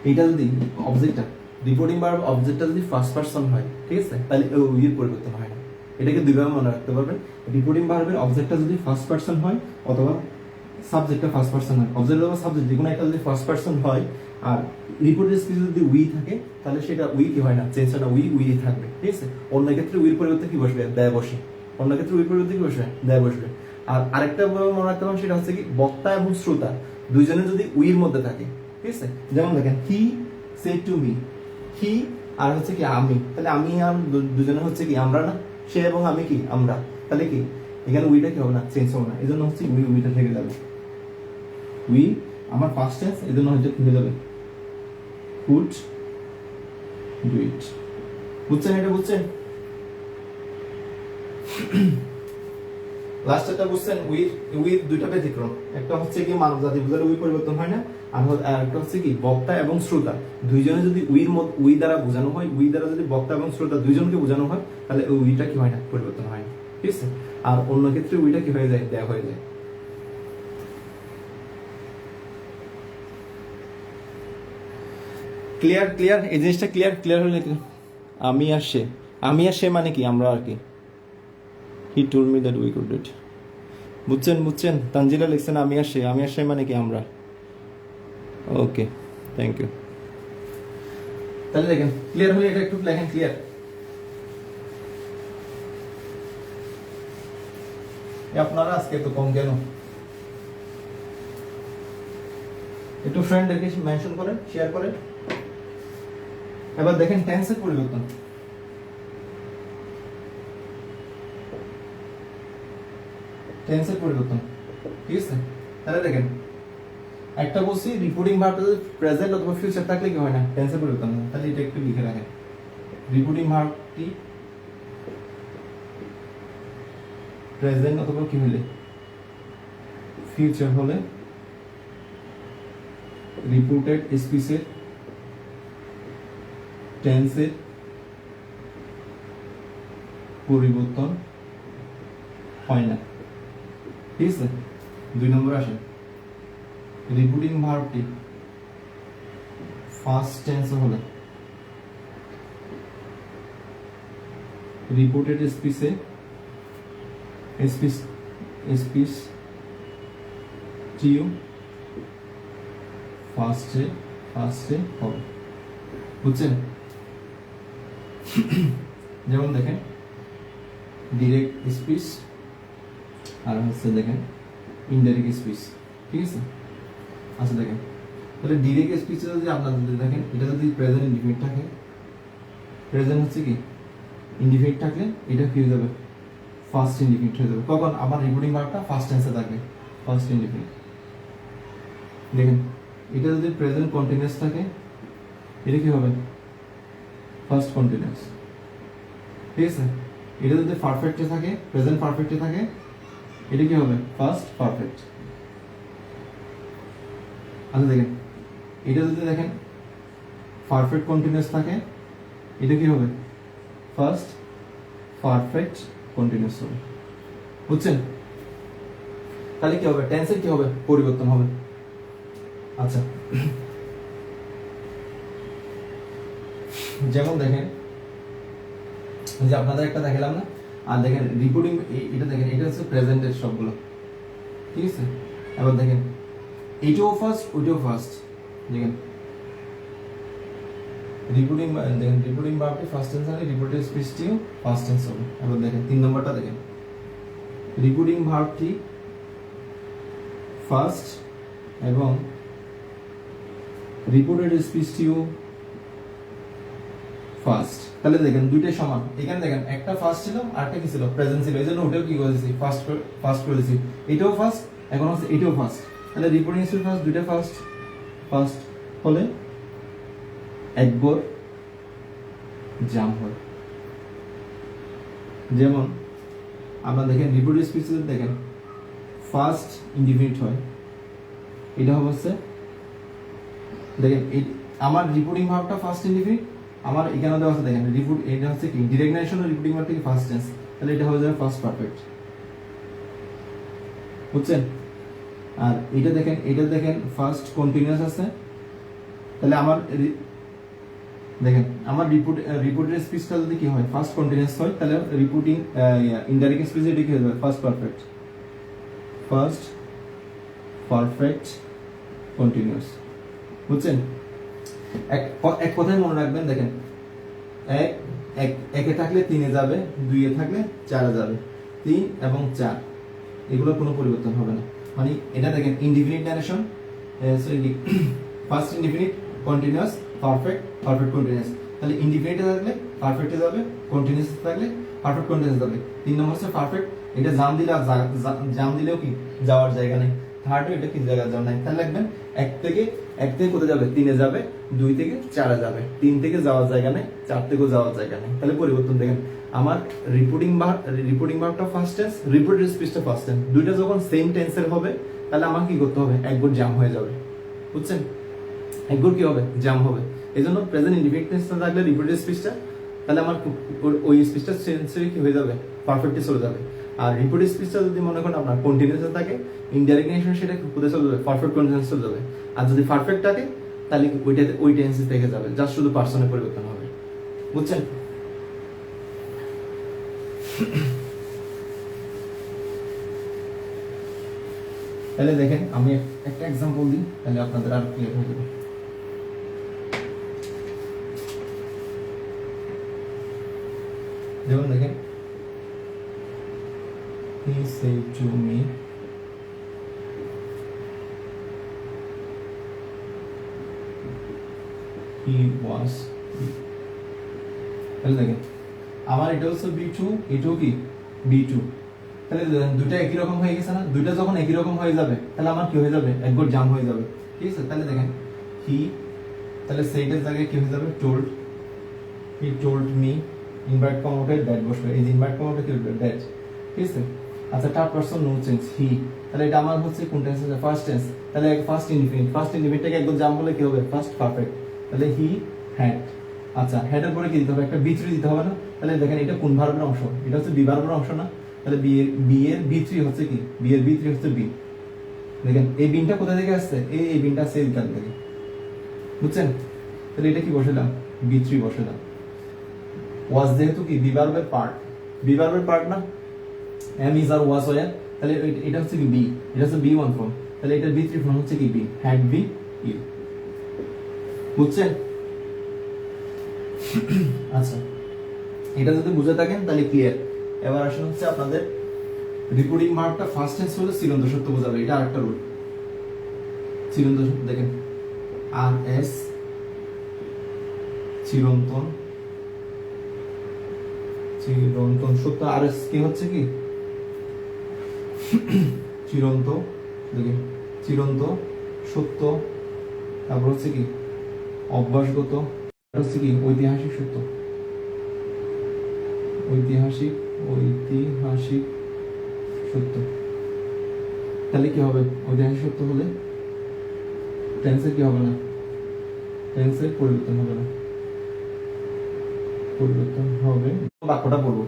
এটা যদি অবজেক্টটা, রিপোর্টিং ভার্ব অবজেক্টটা যদি ফার্স্ট পারসন হয়, ঠিক আছে? তাহলে ওই এর পরিবর্তন হয় না। এটাকে দুইভাবে মনে রাখতে পারবেন, রিপোর্টিং ভার্বের অবজেক্টটা যদি ফার্স্ট পারসন হয় অথবা সাবজেক্টটা ফার্স্ট পারসন হয়, অবজেক্ট অথবা সাবজেক্ট যে কোনো একটা যদি ফার্স্ট পারসন হয়, আর রিপোর্টের স্পিচে যদি উই থাকে, তাহলে সেটা উই কি হয় না, চেঞ্জ হয় না, উই থাকবে, ঠিক আছে? অন্য ক্ষেত্রে উইর পরিবর্তে কি বসবে, দেয় বসে। অন্য ক্ষেত্রে উইর পরিবর্তে কি বসবে, দেয় বসবে। আর আরেকটা মনে রাখতে পারেন, সেটা হচ্ছে কি, বক্তা এবং শ্রোতা দুইজনে যদি উইর মধ্যে থাকে, ঠিক আছে? যেমন দেখেন হি সেড টু মি, হি আর হচ্ছে কি আমি, তাহলে আমি আর দুজনে হচ্ছে কি আমরা না, সে এবং আমি কি আমরা, তাহলে কি এখানে উইটা কি হবে না, চেঞ্জ হবে না। এই জন্য হচ্ছে উইটা থেকে যাবে, উই আমার ফার্স্ট টেন্স, এই জন্য হচ্ছে কি হয়ে যাবে, কুড ডু ইট। বুঝছেন এটা? বুঝছেন? লাস্টটা বুঝছেন? উইর দুইটা ব্যতিক্রম, একটা হচ্ছে কি মানব জাতি বোঝালে উই পরিবর্তন হয় না, আর একটা হচ্ছে কি বক্তা এবং শ্রোতা দুইজনে যদি উই দ্বারা বোঝানো হয়, উই দ্বারা যদি বক্তা এবং শ্রোতা দুইজনকে বোঝানো হয়, তাহলে ওই উইটা কি হয় না, পরিবর্তন হয় না, ঠিক আছে? আর অন্য ক্ষেত্রে উইটা কি হয়ে যায়, দেয়া হয়ে যায়। ক্লিয়ার? এই জিনিসটা ক্লিয়ার হলে আমি আর সে মানে কি আমরা আর কি। হি told me that we could do it. বুঝছেন? তানজিলা লিখছেন আমি আর সে মানে কি আমরা। ওকে, থ্যাংক ইউ। তাহলে দেখেন ক্লিয়ার হলে এটা একটু লেখেন, ক্লিয়ার? আপনারা আজকে তো কম কেন? একটু ফ্রেন্ডদেরকে মেনশন করেন, শেয়ার করেন। এবার দেখেন টেন্সের পরিবর্তন। ঠিক আছে? তাহলে দেখেন একটা বলছি রিপোর্টিং ভার্বটা যদি প্রেজেন্ট অথবা ফিউচার থাকলে কি হয় না, টেন্সের পরিবর্তন হয়। তাহলে এটা একটু লিখে রাখেন, রিপোর্টিং ভার্বটি প্রেজেন্ট অথবা কি হলে ফিউচার হলে রিপোর্টেড স্পিচের টেন্সের পরিবর্তন হয় না, ঠিক আছে? 2 নম্বর আসে, রিপোর্টিং ভার্বটি ফার্স্ট টেন্স হলে রিপোর্টেড স্পিচে স্পিচ টিও ফার্স্টে হবে, বুঝছেন? যেমন দেখেন ডিরেক্ট স্পিচ আর হচ্ছে দেখেন ইনডাইরেক্ট স্পিচ, ঠিক আছে? আচ্ছা দেখেন তাহলে ডিরেক্ট স্পিচে যদি আপনারা যদি দেখেন এটা যদি প্রেজেন্ট ইনডিফিনিট থাকে, প্রেজেন্ট হচ্ছে কি ইনডিফিনিট থাকলে এটা কি হয়ে যাবে ফার্স্ট ইনডিফিনিট হয়ে যাবে। কখন? আমার রিপোর্টিং ভার্বটা ফার্স্ট টেন্সে থাকবে, ফার্স্ট ইনডিফিনিট। দেখেন এটা যদি প্রেজেন্ট কন্টিনিউয়াস থাকে এটা কি হবে ফার্স্ট কন্টিনিউয়াস, ঠিক আছে? এটা যদি পারফেক্টে থাকে, প্রেজেন্ট পারফেক্টে থাকে এটা কি হবে ফার্স্ট পারফেক্ট। আচ্ছা দেখেন এটা যদি দেখেন পারফেক্ট কন্টিনিউয়াস থাকে এটা কি হবে ফার্স্ট পারফেক্ট কন্টিনিউয়াস হবে, বুঝছেন? তাহলে কি হবে টেন্সের কি হবে পরিবর্তন হবে। আচ্ছা যেমন দেখেন যে আপনাদের একটা দেখালাম না, আর দেখেন রিপোর্টিং এটা দেখেন এটা হচ্ছে প্রেজেন্টের সবগুলো, ঠিক আছে? এবার দেখেন এটাও ফার্স্ট ওইটাও ফার্স্ট, দেখেন রিপোর্টিং দেখেন রিপোর্টিং ভার্বটি ফার্স্ট টেন্স হলে রিপোর্টেড স্পিচটিও ফার্স্ট টেন্স হবে। এবার দেখেন 3 নম্বরটা দেখেন রিপোর্টিং ভার্বটি ফার্স্ট এবং রিপোর্টেড স্পিচটিও ফার্স্ট, তাহলে দেখেন দুইটাই সমান। এখানে দেখেন একটা ফার্স্ট ছিল আর একটা কি ছিল প্রেজেন্ট ছিল, এইজন্য ওটাও কি করেছি ফার্স্ট করেছি, এটাও ফার্স্ট এখন হচ্ছে এটাও ফার্স্ট, তাহলে রিপোর্টিং স্পিচ ফার্স্ট দুইটা ফার্স্ট হলে একবার জাম হয়। যেমন আপনারা দেখেন রিপোর্টেড স্পিচে দেখেন ফার্স্ট ইনডিফিনিট হয়, এটা হচ্ছে দেখেন আমার রিপোর্টিং ভার্বটা ফার্স্ট ইনডিফিনিট, আমার এখানে দেওয়া আছে দেখেন রিপোর্ট এটা হচ্ছে কি ডিরেক্ট নারেশন রিপোর্টিং ভার্ব থেকে ফার্স্ট টেন্স, তাহলে এটা হয়ে যাবে ফার্স্ট পারফেক্ট, বুঝছেন? আর এটা দেখেন ফার্স্ট কন্টিনিউয়াস আছে, তাহলে আমার দেখেন আমার রিপোর্টেড স্পিচটা যদি কি হয় ফার্স্ট কন্টিনিউয়াস হয় তাহলে রিপোর্টিং ইনডাইরেক্ট স্পিচ এটা কি হয়ে যাবে ফার্স্ট পারফেক্ট কন্টিনিউয়াস, বুঝছেন? এক কথায় মনে রাখবেন দেখেন একে থাকলে 3 এ যাবে, 2 এ থাকলে 4 এ যাবে, 3 এবং 4 এগুলো কোনো পরিবর্তন হবে না। মানে এটা দেখেন indefinite narration first indefinite continuous perfect continuous, তাহলে ইনডিফিনিটে থাকলে পারফেক্টে যাবে, কন্টিনিউয়াস থাকলে পারফেক্ট কন্টিনিউয়াস যাবে। 3 নম্বর হচ্ছে পারফেক্ট, এটা জাম দিলে আর জাম দিলেও কি যাওয়ার জায়গা নেই, থার্ড এটা কি জায়গা যাওয়ার নাই, তাহলে লিখবেন এক থেকে কোথায় যাবে 3 এ যাবে, 2 থেকে 4 এ যাবে, 3 থেকে যাওয়ার জায়গা নেই, 4 থেকেও যাওয়ার জায়গা নেই, তাহলে পরিবর্তন দেখেন আমার রিপোর্টিং ভার্বটা ফার্স্ট টেন্স, রিপোর্টেড স্পিচটা ফার্স্ট টেন্স, দুইটা যখন সেম টেন্সের হবে তাহলে আমার কি করতে হবে একবার জাম হয়ে যাবে, বুঝছেন? একবার কি হবে জাম হবে, এইজন্য প্রেজেন্ট ইনডিফিনিট টেন্সে থাকলে রিপোর্টেড স্পিচটা তাহলে আমার ওই স্পিচটা চেঞ্জ হয়ে কি হয়ে যাবে পারফেক্টলি চলে যাবে। আর রিপোর্টেড স্পিচটা যদি মনে করেন আপনার কন্টিনিউয়াস থাকে ইনডাইরেক্ট নেশন সেটা কোথায় চলে যাবে পারফেক্ট কন্টিনিউয়াস চলে যাবে, আর যদি পারফেক্ট থাকে তাহলে ওইটাতে ওই টেন্সে থেকে যাবে, জাস্ট শুধু পার্সনের পরিবর্তন হবে, বুঝছেন? তাহলে দেখেন আমি একটা এক্সাম্পল দিই তাহলে আপনাদের আর ক্লিয়ার হয়ে যাবে। যেমন দেখেন he said to me he was, তাহলে দেখেন আমার এটা হচ্ছে B2 এটাও কি B2, তাহলে দুটো একই রকম হয়ে গেছে না, দুইটা যখন একই রকম হয়ে যাবে তাহলে আমার কি হয়ে যাবে একবার জাম হয়ে যাবে, ঠিক আছে? তাহলে দেখেন হি তাহলে সেইটার জায়গায় কি হয়ে যাবে told, he told me, invert কমাউটে দ্যাট বসবে, এই ইনভার্ট কমাউটে কি হবে দ্যাট, ঠিক আছে? আচ্ছা থার্ড পারসন নো চেঞ্জ হি, তাহলে এটা আমার হচ্ছে কোন টেন্স আছে ফার্স্ট টেন্স, তাহলে ফার্স্ট ইনডিফিনিটটাকে একদম জাম হলে কি হবে ফার্স্ট পারফেক্ট, তাহলে হি হ্যাড। আচ্ছা হ্যাডের পরে কি দিতে হবে একটা বি3 দিতে হবে না, তাহলে দেখেন এটা কোন ভার্বের অংশ, এটা হচ্ছে বি ভার্বের অংশ না, তাহলে বি এর বি3 হচ্ছে কি বি এর বি3 হচ্ছে বি, দেখেন এই বিনটা কোথা থেকে আসছে এই বিনটা আসছে এইখান থেকে, বুঝছেন? তাহলে এটা কি বসালাম বি3 বসালাম, ওয়াজ যেহেতু কি বি ভার্বের পার্ট না, এম ইজ আর ওয়াজ হয়, তাহলে এটা হচ্ছে কি বি, এটা হচ্ছে বি ওয়ান ফর্ম, তাহলে এটা বি থ্রি ফর্ম হচ্ছে কি বি, হ্যাড বি ইউ। বুঝছেন? আচ্ছা, এটা যদি বুঝে থাকেন তাহলে ক্লিয়ার। এবার আসলে হচ্ছে আপনাদের রিপোর্টিং ভার্বটা ফার্স্ট টেন্স হলে চিরন্তন সত্য বোঝাবে, এটা আরেকটা রুল। চিরন্তন সত্য দেখেন, আর এস চিরন্তন সত্য, আর এস কি হচ্ছে কি চিরন্ত, দেখেন চিরন্ত সত্য, তারপর হচ্ছে কি অভ্যাসগত, হচ্ছে কি ঐতিহাসিক সত্য, ঐতিহাসিক সত্য। তাহলে কি হবে? ঐতিহাসিক সত্য হলে টেন্সের কি হবে না, টেন্সের পরিবর্তন হবে না, পরিবর্তন হবে। বাক্যটা পড়বো,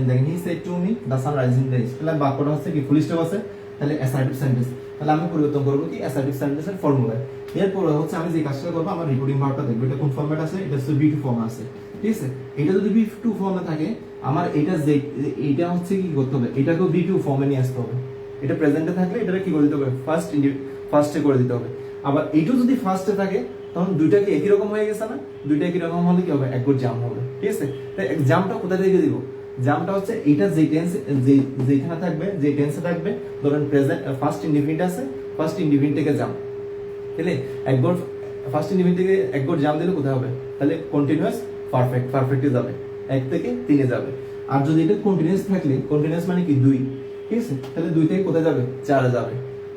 দেখেন he said to me the sun rising the east, তাহলে বাক্যটা হচ্ছে কি ফুল স্টপ আছে, তাহলে অ্যাসার্টিভ সেন্টেন্স, তাহলে আমি পরিবর্তন করবো কি অ্যাসার্টিভ সেন্টেন্সের ফর্মুলায়। এরপর হচ্ছে আমি যে কাজটা করবো, আমার রিপোর্টিং ভার্বটা দেখবো এটা কোন ফর্মেট আছে, এটা হচ্ছে বি টু ফর্ম আছে, ঠিক আছে? এটা যদি বি টু ফর্মে থাকে, আমার এটা যে এইটা হচ্ছে কি করতে হবে, এটাকেও বি টু ফর্মে নিয়ে আসতে হবে। এটা প্রেজেন্টে থাকলে এটা কি করে দিতে হবে, ফার্স্টে করে দিতে হবে। আবার এইটা যদি ফার্স্টে থাকে, তখন দুইটা কি একই রকম হয়ে গেছে না? দুইটা একই রকম হলে কি হবে, একবার জাম হবে, ঠিক আছে? তাই জামটা কোথা থেকে দিব? জামটা হচ্ছে এটা যে টেন্স যেখানে থাকবে, যে টেন্সে থাকবে, ধরেন প্রেজেন্ট ফার্স্ট ইনডিফিনিট আছে, ফার্স্ট ইনডিফিনিট থেকে জাম, তাহলে একবার ফার্স্ট ইনডিফিনিট থেকে একবার জাম দিলে কোথায় হবে? তাহলে কন্টিনিউয়াস পারফেক্টে যাবে, 1 থেকে 3 এ যাবে। আর যদি এটা কন্টিনিউয়াস থাকলে, কন্টিনিউয়াস মানে কি 2, ঠিক আছে? তাহলে 2 থেকে কোথায় যাবে, 4 এ যাবে।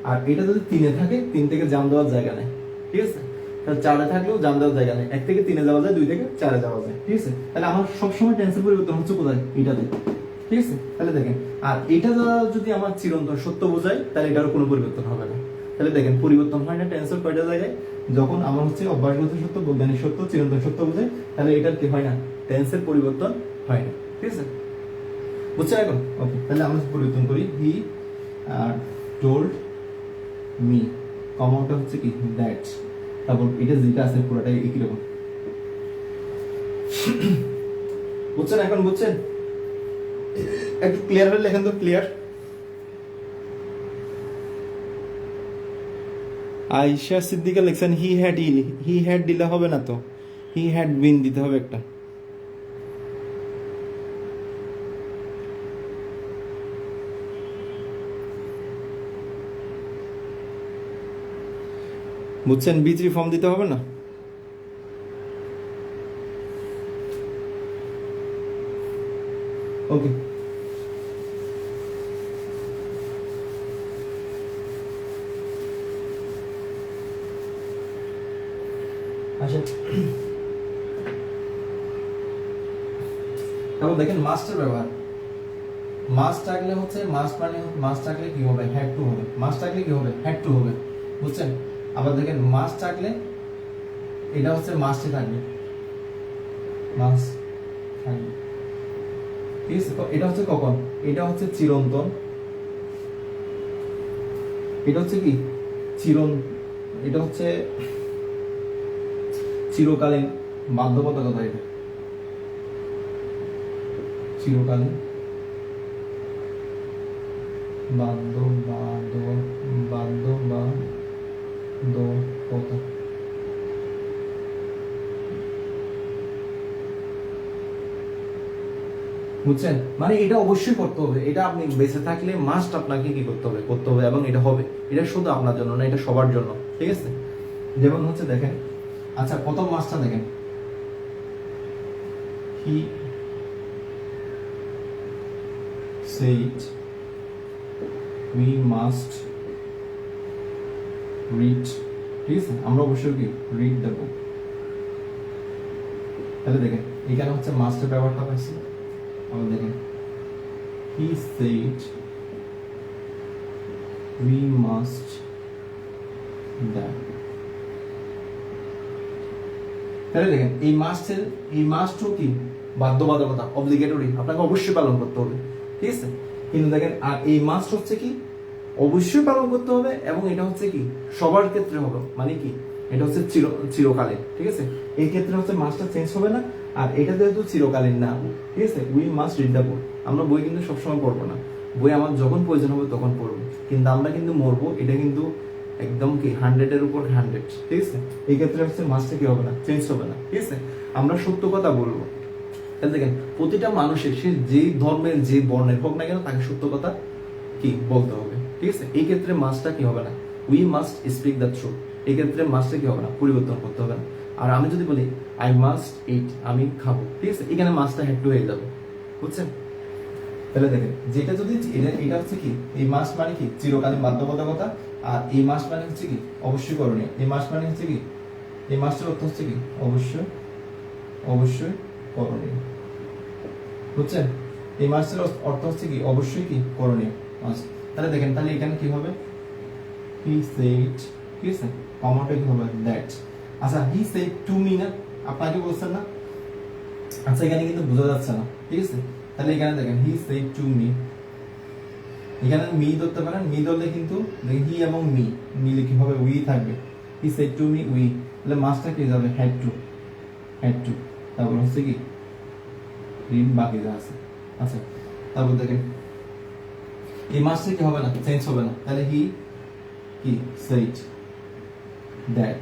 আর এটা যদি 3 এ থাকে, 3 থেকে জাম দেওয়ার জায়গা নেই, ঠিক আছে? তাহলে 4 এ থাকলেও জাম দেওয়ার জায়গা নেই, 1 থেকে 3 এ যাওয়া যায়, 2 থেকে 4 এ যাওয়া যায়, ঠিক আছে? তাহলে আমার সবসময় টেন্সের পরিবর্তন হচ্ছে কোথায়, এটাতে, ঠিক আছে? তাহলে দেখেন, আর এটা যদি আমার চিরন্তন সত্য বোঝায়, তাহলে এটার কোনো পরিবর্তন হবে না। তাহলে দেখেন পরিবর্তন হয় না টেন্সের কয়টা জায়গায়, যখন আমার হচ্ছে অভ্যাসগত সত্য, বৈজ্ঞানিক সত্য, চিরন্তন সত্য বোঝায়, তাহলে এটার কি হয় না, টেন্সের পরিবর্তন হয় না, ঠিক আছে? বুঝছো এখন? ওকে, তাহলে আমরা পরিবর্তন করি, হি টোল্ড মি, কমাটা হচ্ছে কি দ্যাট, তারপর এটা যেটা আছে পুরোটাই একই রকম। বুঝছেন এখন? বুঝছেন? একটু ক্লিয়ার হলে লেখেন তো, ক্লিয়ার। আয়েশা সিদ্দিকা লিখছেন হি হ্যাড দিলে হবে না তো, হি হ্যাড বিন দিতে হবে একটা। বুঝছেন? বি3 ফর্ম দিতে হবে না? ওকে, আসেন। তারপর দেখেন মাস্টার ব্যবহার, মাস্ট থাকলে হচ্ছে মাস্ট মানে মাস্ট থাকলে কি হবে, হ্যাড টু হবে, মাস্ট থাকলে কি হবে, হ্যাড টু হবে, বুঝছেন? আবার দেখেন মাস্ট থাকলে এটা হচ্ছে মাস্টে থাকবে, মাস্ট থাকবে, ঠিক আছে? এটা হচ্ছে কখন, এটা হচ্ছে চিরন্তন, এটা হচ্ছে কি এটা হচ্ছে চিরকালীন বাধ্যবাধকতা, এটা চিরকালীন বাধ্যবাধকতা। বুঝছেন? মানে এটা অবশ্যই করতে হবে, এটা আপনি বেঁচে থাকলে মাস্ট আপনাকে কি করতে হবে এবং এটা হবে, এটা শুধু আপনার জন্য না, এটা সবার জন্য, ঠিক আছে? যেমন হচ্ছে দেখেন, আচ্ছা প্রথম মাস্টটা দেখেন, হি said we must read, ঠিক আছে? আমরা অবশ্যই কি রিড দ্য বুক। তাহলে দেখেন এখানে হচ্ছে মাস্টের ব্যবহারটা পাইছি, আবার দেখেন he said we must that, তাহলে দেখেন এই মাস্টও কি বাধ্যবাধকতা, অব্লিগেটরি, আপনাকে অবশ্যই পালন করতে হবে, ঠিক আছে? কিন্তু দেখেন আর এই মাস্ট হচ্ছে কি অবশ্যই পালন করতে হবে এবং এটা হচ্ছে কি সবার ক্ষেত্রে হবে, মানে কি এটা হচ্ছে চিরকালে, ঠিক আছে? এই ক্ষেত্রে হচ্ছে মাস্টটা চেঞ্জ হবে না, আর এটা যেহেতু চিরকালীন না, ঠিক আছে, we must read the book. আমরা বই কিন্তু সবসময় পড়বো না, বই আমার যখন প্রয়োজন হবে তখন পড়বো, কিন্তু আমরা কিন্তু মরবো, এটা কিন্তু একদম কি 100-এর উপর 100, ঠিক আছে। এই ক্ষেত্রে হচ্ছে মাস্টটা কি হবে না, চেঞ্জ হবে না, ঠিক আছে। আমরা সত্য কথা বলবো। তাহলে দেখেন প্রতিটা মানুষের, সে যেই ধর্মের যে বর্ণের হোক না কেন, তাকে সত্য কথা কি বলতে হবে, ঠিক আছে। এই ক্ষেত্রে মাস্টটা কি হবে না, we must speak the truth. এই ক্ষেত্রে মাস্টটা কি হবে না, পরিবর্তন করতে হবে না। আর আমি যদি বলি আই মাস্ট ইট, আমি খাবো, ঠিক আছে, এখানে মাস্টটা হ্যাড টু হয়ে যাবে, বুঝছেন। তাহলে দেখেন যেটা যদি এটা হচ্ছে কি, এই মাস্ট মানে কি চিরকালীন বাধ্যবাধকতা, আর এই মাস্ট মানে হচ্ছে কি অবশ্যই করণীয়। এই মাস্ট মানে হচ্ছে কি, এই মাস্টের অর্থ হচ্ছে কি অবশ্যই, অবশ্যই করণীয়, বুঝছেন। এই মাস্টের অর্থ হচ্ছে কি অবশ্যই কি করণীয় মাস্ট। তাহলে দেখেন তাহলে এখানে কি হবে, হি সেড, ঠিক আছে, কমাটা কি হবে দ্যাট। আচ্ছা হি সেড টু মি না, আপনাকে বলছেন না, আচ্ছা এখানে কিন্তু বোঝা যাচ্ছে না, ঠিক আছে। তাহলে এখানে দেখেন হি সেড টু মি, এখানে মি ধরতে পারেন, মি ধরলে কিন্তু হি এবং মি মিলে কি হবে, উই থাকবে। হি সেড টু মি উই, তাহলে মাস্টটা কি যাবে হ্যাড টু, হ্যাড টু, তারপর হচ্ছে কি রিড বাকি যা আছে। আচ্ছা তারপর দেখেন এই মাস্টটা কি হবে না, চেঞ্জ হবে না, তাহলে হি কি সেড দ্যাট।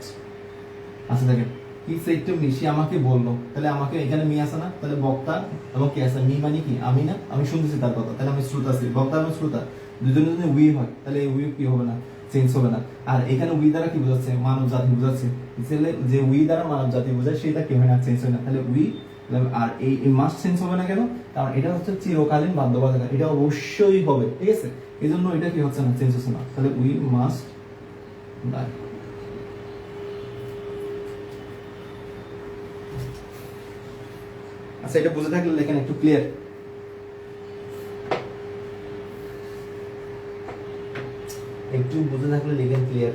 আচ্ছা দেখেন হি সেড টু মি, সে আমাকে বললো, তাহলে আমাকে এখানে মি আছে না, তাহলে বক্তা এবং কি আছে, মি মানে কি আমি না, আমি শুনতেছি তার কথা, তাহলে আমি শ্রোতা আছি, বক্তা এবং শ্রোতা দুজনে যদি উই হয়, তাহলে এই উই কি হবে না, চেঞ্জ হবে না। আর এখানে উই দ্বারা কি বোঝাচ্ছে, মানব জাতি বোঝাচ্ছে, যে উই দ্বারা মানব জাতি বোঝায় সেটা কি হয় না, চেঞ্জ হয় না, তাহলে উই। আর এই মাস্ট চেঞ্জ হবে না কেন, কারণ এটা হচ্ছে চিরকালীন বাধ্যবাধকতা, এটা অবশ্যই হবে, ঠিক আছে, এই জন্য এটা কি হচ্ছে না, চেঞ্জ হচ্ছে না, তাহলে উই মাস্ট ডাই। আচ্ছা এটা বুঝে থাকলে লেখেন একটু ক্লিয়ার, একটু বুঝে থাকলে লেখেন ক্লিয়ার,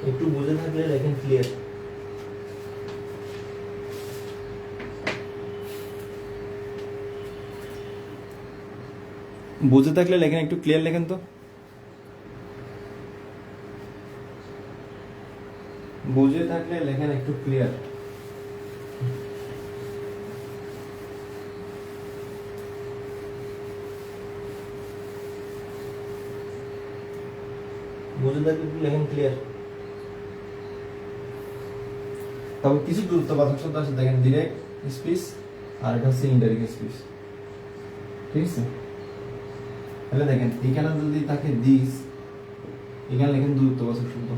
একটু বুঝে থাকলে লেখেন ক্লিয়ার। বুঝে থাকলে লেখেন একটু ক্লিয়ার, লেখেন তো, বুঝে থাকলে লেখেন একটু ক্লিয়ার। বুঝে থাকলে একটু লেখেন ক্লিয়ার। তবে কিছু গুরুত্ববাচক শব্দ আছে দেখেন, ডিরেক্ট স্পিচ আর এটা হচ্ছে ইনডাইরেক্ট স্পিচ, ঠিক আছে। তাহলে দেখেন এখানে যদি থাকে দিস, এখানে লেখেন গুরুত্ববাচক শব্দ,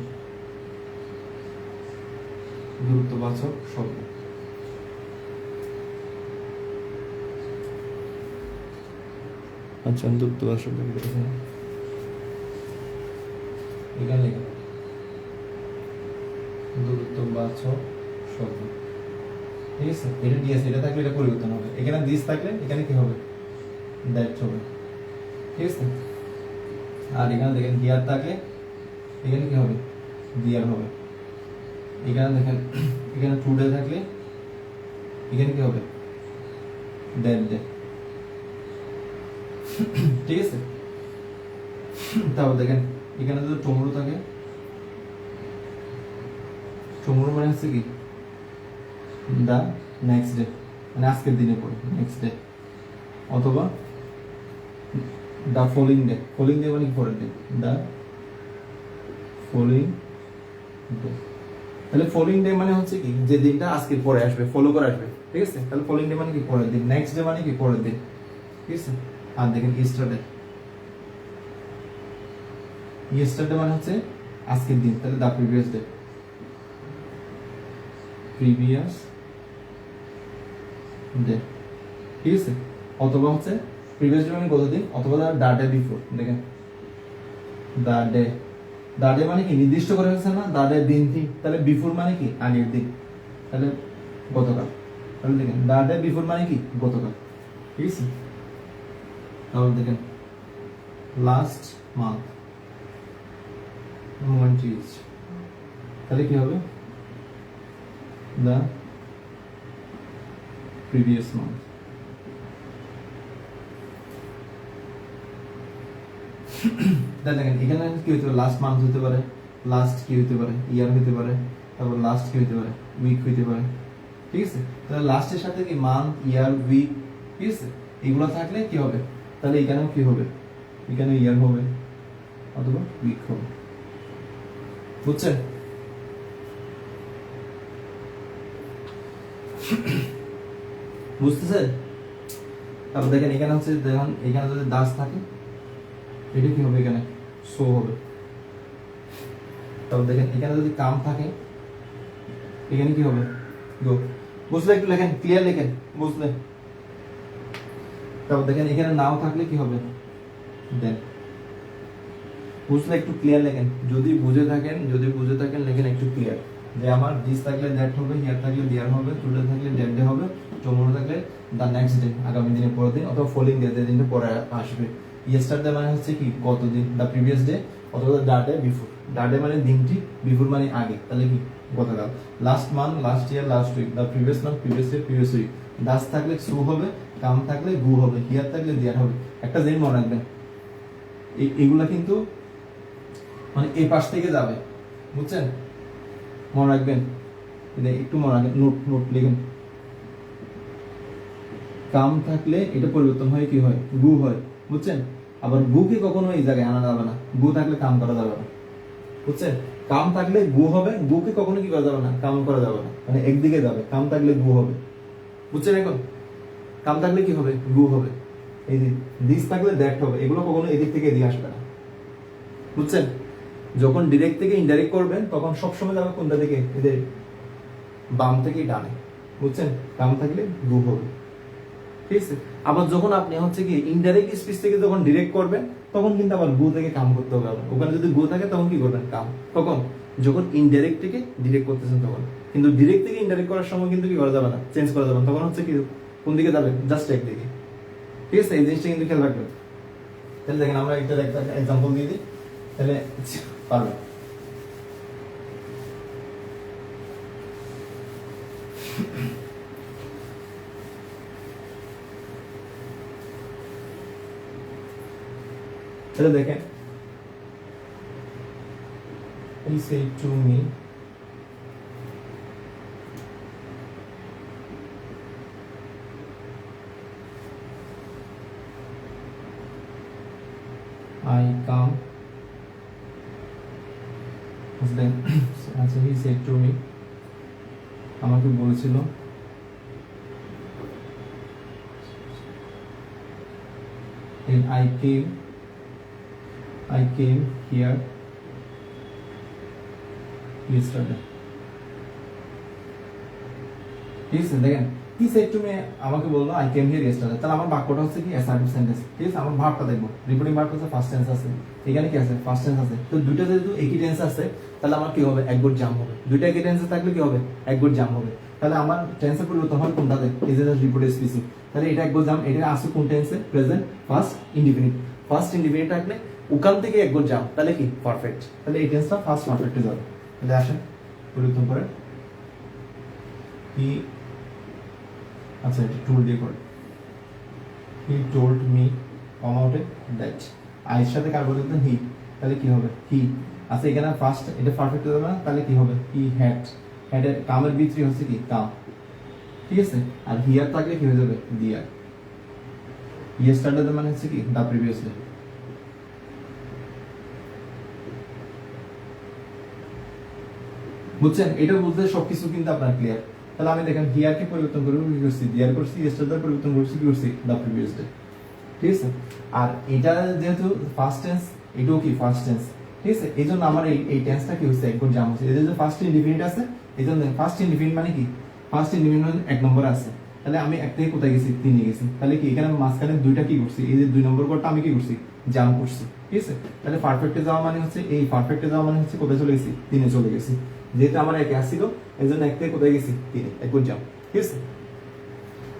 গুরুত্ববাচক শব্দ। আচ্ছা গুরুত্ববাচক শব্দ এখানে লেখেন গুরুত্ববাচক শব্দ, ঠিক আছে। এটা দিয়েছে, এটা থাকলে এটা পরিবর্তন হবে, এখানে দিস থাকলে এখানে কি হবে, দ্যাট হবে, ঠিক আছে। আর এখানে দেখেন হিয়ার থাকলে এখানে কি হবে, দিয়ার হবে। এখানে দেখেন এখানে টুডে থাকলে এখানে কি হবে, দ্যাট ডে, ঠিক আছে। তারপর দেখেন এখানে যদি টুমরো থাকে, টুমরো মানে হচ্ছে কি দা নেক্সট ডে, মানে আজকের দিনে পরে নেক্সট ডে, অথবা the following day, following day মানে পরের দিন, দা ফলোইং ডে। তাহলে ফলোইং ডে মানে হচ্ছে কি যে দিনটা আজকের পরে আসবে, ফলো করে আসবে, ঠিক আছে। তাহলে ফলোইং ডে মানে কি পরের দিন, নেক্সট ডে মানে কি পরের দিন, ঠিক আছে। আর দেখেন ইস্টারডে, ইয়েস্টারডে মানে হচ্ছে আজকের দিন, তাহলে দা প্রিভিয়াস ডে, প্রিভিয়াস ডে, ঠিক আছে। অথবা হচ্ছে প্রিভিয়াস ডে মানে গত দিন, অথবা দা ডে বিফোর, দেখেন দা ডে, দা ডে মানে কি নির্দিষ্ট করে হচ্ছে না, দা ডে দিন ঠিক, তাহলে বিফোর মানে কি আগের দিন, তাহলে গতকাল, তাহলে দেখেন দা ডে বিফোর মানে কি গতকাল, ঠিক আছে। তাহলে দেখেন লাস্ট মান্থ, মোমেন্ট ইজ, তাহলে কি হবে দা প্রিভিয়াস মান্থ। দেখেন এখানে কি হতে পারে, লাস্ট মান্থ হতে পারে, লাস্ট কি হতে পারে, ইয়ার হতে পারে, তারপর লাস্ট কি হইতে পারে, উইক হইতে পারে, ঠিক আছে। তাহলে লাস্টের সাথে কি মান্থ, ইয়ার, উইক, ঠিক আছে, এগুলো থাকলে কি হবে, তাহলে এখানেও কি হবে, এখানে ইয়ার হবে অথবা উইক হবে, বুঝছেন? বুঝতেছেন? তারপর দেখেন এখানে হচ্ছে, দেখেন এখানে যদি দাস থাকে এটা কি হবে, এখানে শো হবে। তারপর দেখেন এখানে যদি কাম থাকে এখানে কি হবে, গো। বুঝলে? একটু লেখেন, ক্লিয়ার লেখেন, বুঝলে? তারপর দেখেন এখানে নাও থাকলে কি হবে, দেন। বুঝলে? একটু ক্লিয়ার লেখেন, যদি বুঝে থাকেন লেখেন একটু ক্লিয়ার, যে আমার দিস থাকলে দ্যাট হবে, হিয়ার থাকলে দিয়ার হবে, টুডে থাকলে দ্যাট ডে হবে, টুমরো থাকলে দ্য নেক্সট ডে, আগামী দিনের পরের দিন, অথবা ফলোইং ডে, যে দিনটা পরে আসবে। ইয়েস্টারডে মানে হচ্ছে কি, গত দিন, দ্য প্রিভিয়াস ডে, অথবা the day before. The day মানে দিনটি, বিফোর মানে আগে, তাহলে কি গতকাল। Last month, last year, last week, the previous month, previous year, previous week. দাস থাকলে সু হবে, কাম থাকলে গু হবে, হিয়ার থাকলে দিয়ার হবে। একটা জিনিস মনে রাখবেন, এগুলা কিন্তু মানে এই পাশ থেকে যাবে, বুঝছেন? মনে রাখবেন, একটু মনে রাখবেন, নোট লিখেন। কাম থাকলে এটা পরিবর্তন হয়, কি হয়, গু হয়, বুঝছেন? আবার গুকে কখনো এই জায়গায় আনা যাবে না, গু থাকলে কাম করা যাবে না, বুঝছেন? কাম থাকলে গু হবে, গুকে কখনো কি করা যাবে না, কাম করা যাবে না, মানে একদিকে যাবে। কাম থাকলে গু হবে, বুঝছেন? এখন কাম থাকলে কি হবে, গু হবে। এই যে দিস থাকলে দ্যাট হবে, এগুলো কখনো এদিক থেকে এদিকে আসবে না, বুঝছেন? যখন ডিরেক্ট থেকে ইনডাইরেক্ট করবেন তখন সবসময় যাবে কোনটা থেকে, এদের বাম থেকে ডানে, বুঝছেন? কাম থাকলে গু হবে, ঠিক আছে। আবার যখন আপনি হচ্ছে কি ইনডাইরেক্ট স্পিচ থেকে যখন ডিরেক্ট করবেন তখন কিন্তু আবার গু থেকে কাম করতে হবে। আবার ওখানে যদি গু থাকে তখন কি করবেন, কাম। কখন? যখন ইনডাইরেক্ট থেকে ডিরেক্ট করতেছেন তখন। কিন্তু ডিরেক্ট থেকে ইনডাইরেক্ট করার সময় কিন্তু কি করা যাবে না, চেঞ্জ করা যাবে না। তখন হচ্ছে কি কোন দিকে যাবে, জাস্ট একদিকে, ঠিক আছে। এই জিনিসটা কিন্তু খেয়াল রাখবেন। তাহলে দেখেন আমরা একটা এক্সাম্পল দিয়ে দিই, তাহলে পারবেন। তাহলে দেখেন, he said to me, I come, then আচ্ছা, he said to me, আমাকে বলেছিল, and I came here yesterday, ঠিক আছে। দেখেন he said to me, আমাকে বললো I came here yesterday, তাহলে আমার বাক্যটা হচ্ছে কি অ্যাসার্টিভ সেন্টেন্স, ঠিক আছে। আমার ভার্বটা দেখবো, রিপোর্টিং ভার্ব হচ্ছে ফার্স্ট টেন্স আছে, এখানে কি আছে, ফার্স্ট টেন্স আছে। তো দুইটা যেহেতু একই টেন্স আছে তাহলে আমার কি হবে, এক গুড জাম হবে। দুইটা একই টেন্সে থাকলে কি হবে, এক গুড জাম হবে। তাহলে আমার টেন্সের পরিবর্তন হয় কোনটাতে, এই যে রিপোর্টেড স্পিচিং, তাহলে এটা এক গুড জাম। এটা আছে কোন টেন্সে, present first indefinite. First indefinite থাকলে ওখান থেকে এক গুড জাম, তাহলে কি পারফেক্ট। তাহলে এই টেন্সটা ফার্স্ট পারফেক্টে যাবে। তাহলে আসেন পরিবর্তন করে, হি, আচ্ছা এটা টুল দিয়ে করে, হি টোল্ড মি অমাউন্টে দ্যাট। আইয়ের সাথে কার বলতে হি, তাহলে কি হবে, হি। আচ্ছা এখানে ফার্স্ট এটা পারফেক্ট হয়ে যাবে না, তাহলে কি হবে, হি হ্যাড। হ্যাডের কামের ভিতরে হচ্ছে কি কাম, ঠিক আছে। আর হিয়ার থাকলে কি হয়ে যাবে, দিয়ার। ইয়েস্টারডে মানে হচ্ছে কি দা প্রিভিয়াস ডে। বুঝছেন? এটা বুঝলে সবকিছু কিন্তু আপনার ক্লিয়ার। তাহলে আমি দেখেন হিয়ারকে পরিবর্তন করে কি করছি, দিয়ার করছি, ইয়েস্টারডে পরিবর্তন করছি কি করছি, দা প্রিভিয়াস ডে, ঠিক আছে। আর এটা যেহেতু ফার্স্ট টেন্স, এটাও কি ফার্স্ট টেন্স, ঠিক আছে। এই জন্য আমার এই টেন্সটা কি হচ্ছে, একবার জাম হচ্ছে। এই যে ফার্স্ট ইনডিফিনিট আছে, এই জন্য ফার্স্ট ইনডিফিনিট মানে কি, ফার্স্ট ইনডিফিনিট মানে এক নম্বর আছে। তাহলে আমি এক থেকে কোথায় গেছি, তিনে গেছি। তাহলে কি এখানে মাঝখানে দুইটা কি করছি, এই যে দুই নম্বর কোডটা আমি কি করছি, জাম করছি, ঠিক আছে। তাহলে পারফেক্টে যাওয়া মানে হচ্ছে, এই পারফেক্টে যাওয়া মানে হচ্ছে কোথায় চলে গেছি, তিনে চলে গেছি। যেহেতু আমার একে আসছিল এই জন্য এক থেকে কোথায় গেছি, তিনে, একবার জাম, ঠিক আছে।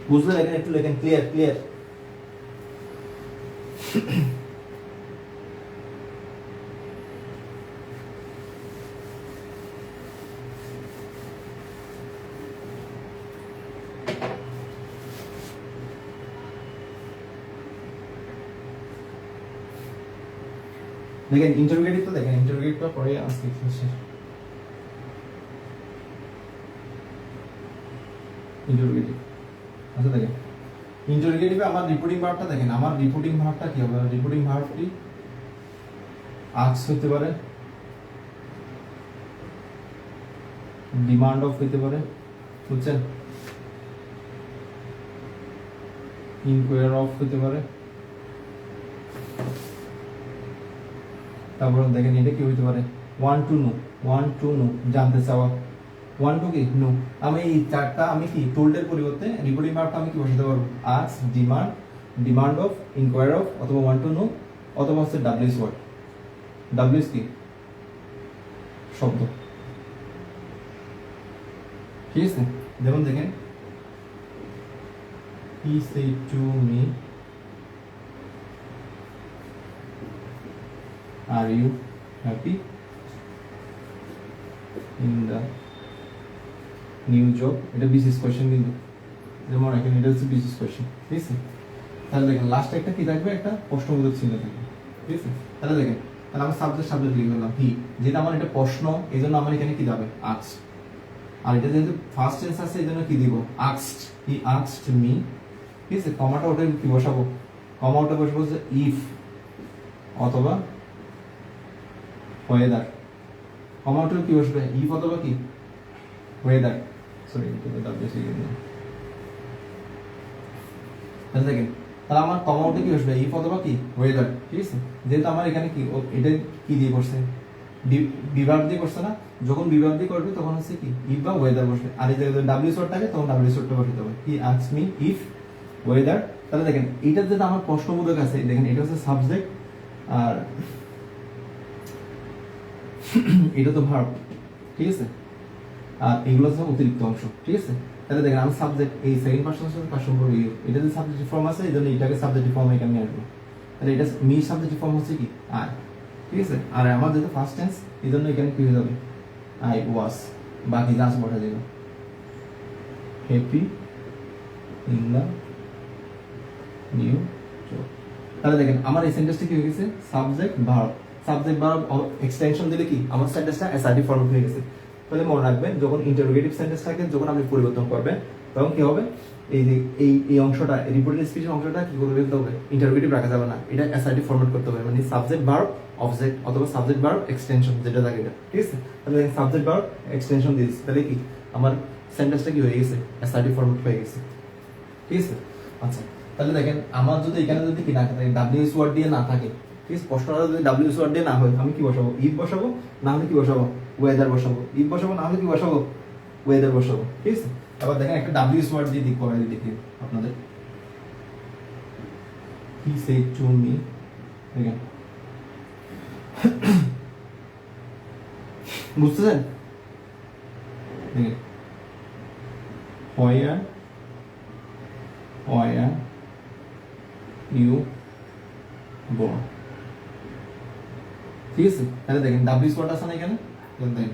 বুঝলে? লেখেন, একটু লেখেন, ক্লিয়ার ক্লিয়ার। দেখেন ইন্টারোগেটিভ তো দেখেন, ইন্টারোগেটিভটা পরে আজকে শেষ। ইন্টারোগেটিভ। আচ্ছা দেখেন ইন্টারোগেটিভে আমার রিপোর্টিং ভার্বটা দেখেন, আমার রিপোর্টিং ভার্বটা কি হবে? রিপোর্টিং ভার্বটি আস্ক হতে পারে, ডিমান্ড অফ হতে পারে, বুঝছেন, ইনকোয়ার অফ হতে পারে, তারপর দেখেন এটা কি হইতে পারে? ওয়ান টু নো, জানতে চাওয়া, ওয়ান টু কি নো। আমি এই চারটা আমি কি টোল্ডের পরিবর্তে রিপোর্টিং ভার্বটা আমি কি বসাতে পারবো? Ask, demand of, inquire of, অথবা ওয়ান টু নো, অথবা হচ্ছে ডাব্লিউএস ওয়ার্ড। ডাব্লিউএস কি? শব্দ। ঠিক আছে, যেমন দেখেন he said to me, are you happy in the new job? এটা বিশেষ কোশ্চেন কিন্তু, যেমন এখানে এটা হচ্ছে বিশেষ কোশ্চেন। ঠিক আছে, তাহলে দেখেন লাস্টে একটা কি থাকবে? একটা প্রশ্নবোধক চিহ্ন থাকবে। ঠিক আছে, তাহলে দেখেন তাহলে আমার সাবজেক্ট লিখে দিলাম হি, যেটা আমার এটা প্রশ্ন, এই জন্য আমার এখানে কি যাবে? আস্কড। আর এটা যেহেতু ফার্স্ট টেন্স আছে, এই জন্য কি দিব? আস্কড, হি আস্কড মি। ঠিক আছে, কমাটা ওটা কি বসাবো? কমা ওটা বসাবো যে ইফ অথবা ওয়েদার। কমা ওটা কি বসবে? ইফ অথবা কি ওয়েদার। সরি, এটা ডাব্লিউ সি না। তাহলে দেখেন তাহলে আমার কমা ওটা কি বসবে? ইফ অথবা কি ওয়েদার। ঠিক আছে, যেহেতু আমার এখানে কি এটা কি দিয়ে করছে? বিভাগ দিয়ে করছে না? যখন বিভাগ দিয়ে করবে তখন হচ্ছে কি ইফ বা ওয়েদার বসবে। আর এই জায়গায় ডাব্লিউ শর্ট থাকে তখন ডাব্লিউ শর্টটা বসাতে হবে। হি আস্কড মি ইফ ওয়েদার। তাহলে দেখেন এইটার যেটা আমার প্রশ্নবোধক আছে, দেখেন এটা হচ্ছে সাবজেক্ট, আর এটা তো ভার্ব। ঠিক আছে, আর এগুলো হচ্ছে অতিরিক্ত অংশ। ঠিক আছে, তাহলে দেখেন আমি সাবজেক্ট এই সেকেন্ড পারসনের সাথে কার সম্পর্ক? ইউ। এটা যে সাবজেক্টিভ ফর্ম আছে, এই জন্য এটাকে সাবজেক্টিভ ফর্মে এখানে নিয়ে আসবো। তাহলে এটা মি সাবজেক্টিভ ফর্ম হচ্ছে কি আই। ঠিক আছে, আর আমার যেহেতু ফার্স্ট টেন্স, এই জন্য এখানে কি হয়ে যাবে? I was. বাকি যা আছে বসা যাবে। Happy in the new job. তাহলে দেখেন আমার এই সেন্টেন্সটা কি হয়ে গেছে? Subject verb. Subject verb extension দিলে কি আমার সেন্টেন্সটা এসআরটি ফর্মেট হয়ে গেছে। তাহলে মনে রাখবেন যখন ইন্টারোগেটিভ সেন্টেন্সটাকে যখন আপনি পরিবর্তন করবেন তখন কি হবে? এই যে এই অংশটা রিপোর্টেড স্পিচের অংশটা কি করে ফেলতে হবে? ইন্টারোগেটিভ রাখা যাবে না, এটা এসআরটি ফরম্যাট করতে হবে, মানে সাবজেক্ট ভার্ব অবজেক্ট অথবা সাবজেক্ট ভার্ব এক্সটেনশন যেটা থাকে এটা। ঠিক আছে, তাহলে সাবজেক্ট ভার্ব এক্সটেনশন দিয়েছি, তাহলে কি আমার সেন্টেন্সটা কি হয়ে গেছে? এসআরটি ফরম্যাট হয়ে গেছে। ঠিক আছে, আচ্ছা তাহলে দেখেন আমার যদি এখানে যদি কি না থাকে, ডাব্লিউএস ওয়ার্ড দিয়ে না থাকে, ঠিক আছে, প্রশ্নটা যদি ডাব্লিউএস ওয়ার্ড দিয়ে না হয়, আমি কি বসাবো? ইফ বসাবো, না হলে কি বসাবো? ওয়েদার বসাবো। ইফ বসাবো, না হলে কি বসাবো? ওয়েদার বসাবো। ঠিক আছে, আবার দেখেন একটা ডাব্লিউএস ওয়ার্ড দিয়ে দিক করাই দেখি আপনাদের। হি সেড টু মি, দেখেন বুঝতেছেন? দেখেন হোয়ার ইউ born। ঠিক আছে, তাহলে দেখেন ডাব্লিউএস ওয়ার্ড আছে না এখানে? দেখেন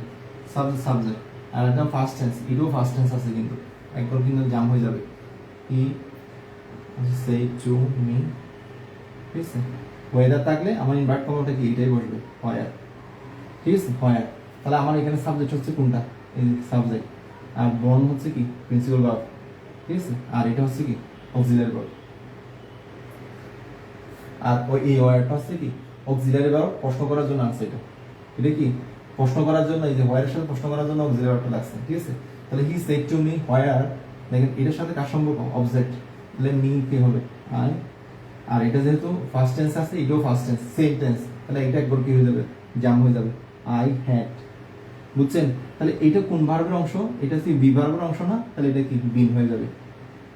সাবজেক্ট আর একটা ফার্স্ট টেন্স, এটাও ফার্স্ট টেন্স আছে কিন্তু একবার কিন্তু জাম হয়ে যাবে। হি সেড টু মি। ঠিক আছে, ওয়েদার থাকলে আমার ইনভার্ট কমাটা কি এটাই বসবে, হোয়ার। ঠিক আছে, হোয়ার। তাহলে আমার এখানে সাবজেক্ট হচ্ছে কোনটা? এই সাবজেক্ট, আর বর্ন হচ্ছে কি প্রিন্সিপাল ভার্ব। ঠিক আছে, আর এটা হচ্ছে কি অক্সিলারি ভার্ব। আর ওই এই ওয়ার্ডটা হচ্ছে কি অক্সিলারি ভার্ব, প্রশ্ন করার জন্য আছে এটা। এটা কি প্রশ্ন করার জন্য, এই যে হোয়ারের সাথে প্রশ্ন করার জন্য অক্সিলারি ভার্বটা লাগছে। ঠিক আছে, তাহলে হি সেড টু মি হোয়ার, দেখেন এটার সাথে কার সম্পর্ক? অবজেক্ট। তাহলে মি কি হবে? আই। আর এটা যেহেতু ফার্স্ট টেন্স আছে, এটাও ফার্স্ট টেন্স, সেম টেন্স, তাহলে এটা একবার কি হয়ে যাবে? জাম হয়ে যাবে। I had. বুঝছেন? তাহলে এটা কোন ভার্বের অংশ? এটা কি বি ভার্বের অংশ না? তাহলে এটা কি বিন হয়ে যাবে।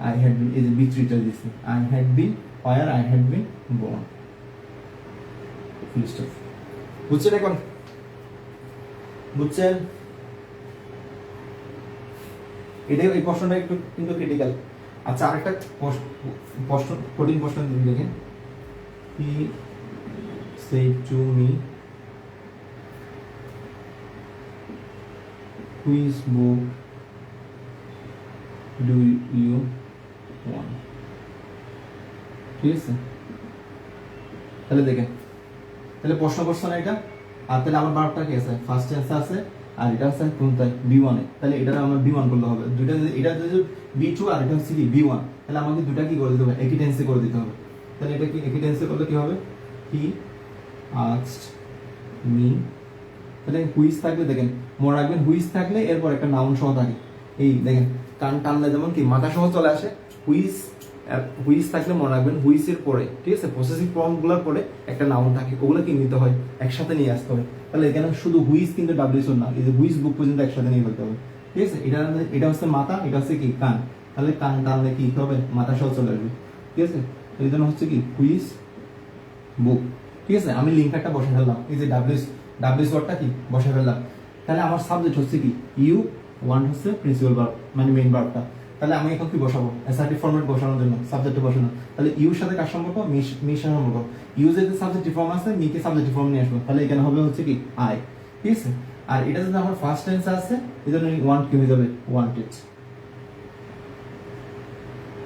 আই হ্যাড বিন, এই যে বি থ্রিটা দিচ্ছি, I had bin where I had bin born। Full stop. বুঝছেন এখন? বুঝছেন? এটাই এই প্রশ্নটা একটু কিন্তু ক্রিটিক্যাল। আচ্ছা আরেকটা প্রশ্ন, কঠিন প্রশ্ন দেখেন। He said to me which book do you want. ঠিক আছে, তাহলে দেখেন তাহলে প্রশ্ন করছে না এটা, আর তাহলে আমার ভার্বটা কি আছে? ফার্স্ট টেন্স আছে, আর এটা হচ্ছে কোনটায় B1 এ, তাহলে এটা আমরা B1 করলে হবে। দুইটা এটা যদি B2 আর এটা হচ্ছে কি B1, তাহলে আমাকে দুইটা কি করে দিতে হবে, একই টেন্সে করে দিতে হবে। তাহলে এটা কি একই টেন্সে করলে কি হবে, হি আস্কড মি, তাহলে হুইজ থাকলে দেখেন মনে রাখবেন, হুইজ থাকলে এরপর একটা নাউন সহ থাকে। এই দেখেন কান টানলে যেমন কি মাথা সহ চলে আসে, হুইজ হুইজ থাকলে মনে রাখবেন হুইজের পরে, ঠিক আছে, পসেসিভ ফর্মগুলোর পরে একটা নাউন থাকে, ওগুলো কি নিতে হয়, একসাথে নিয়ে আসতে হবে। তাহলে এখানে শুধু হুইজ কিন্তু ডাব্লিউএস না, এই যে হুইজ বুক পর্যন্ত একসাথে নিয়ে ফেলতে হবে, ঠিক আছে। এটা হচ্ছে মাথা, এটা হচ্ছে কি কান, তাহলে কান টানলে কি হবে, মাথা সহ চলে আসবে, ঠিক আছে। এই জন্য হচ্ছে কি হুইজ বুক, ঠিক আছে। আমি লিঙ্কারটা বসে ফেললাম, এই যে ডাব্লিউএস ওয়ার্ডটা কি বসে ফেললাম। তাহলে আমার সাবজেক্ট হচ্ছে কি ইউ, ওয়ান হচ্ছে প্রিন্সিপাল ভার্ব মানে মেইন ভার্বটা। তাহলে আমি এখন কি বসাবো, অ্যাসার্টিভ ফর্মেট বসানোর জন্য সাবজেক্টে বসানো। তাহলে ইউর সাথে কার সম্পর্ক, মির সাথে সম্পর্ক। ইউ যেহেতু সাবজেক্টিভ ফর্ম আছে, মিকে সাবজেক্টিভ ফর্ম নিয়ে আসবো, তাহলে এখানে হবে হচ্ছে কি আই, ঠিক আছে। আর এটা যদি আমার ফার্স্ট টেন্স আছে, এই জন্য ওয়ান্ট কি হয়ে যাবে, ওয়ান্টেড।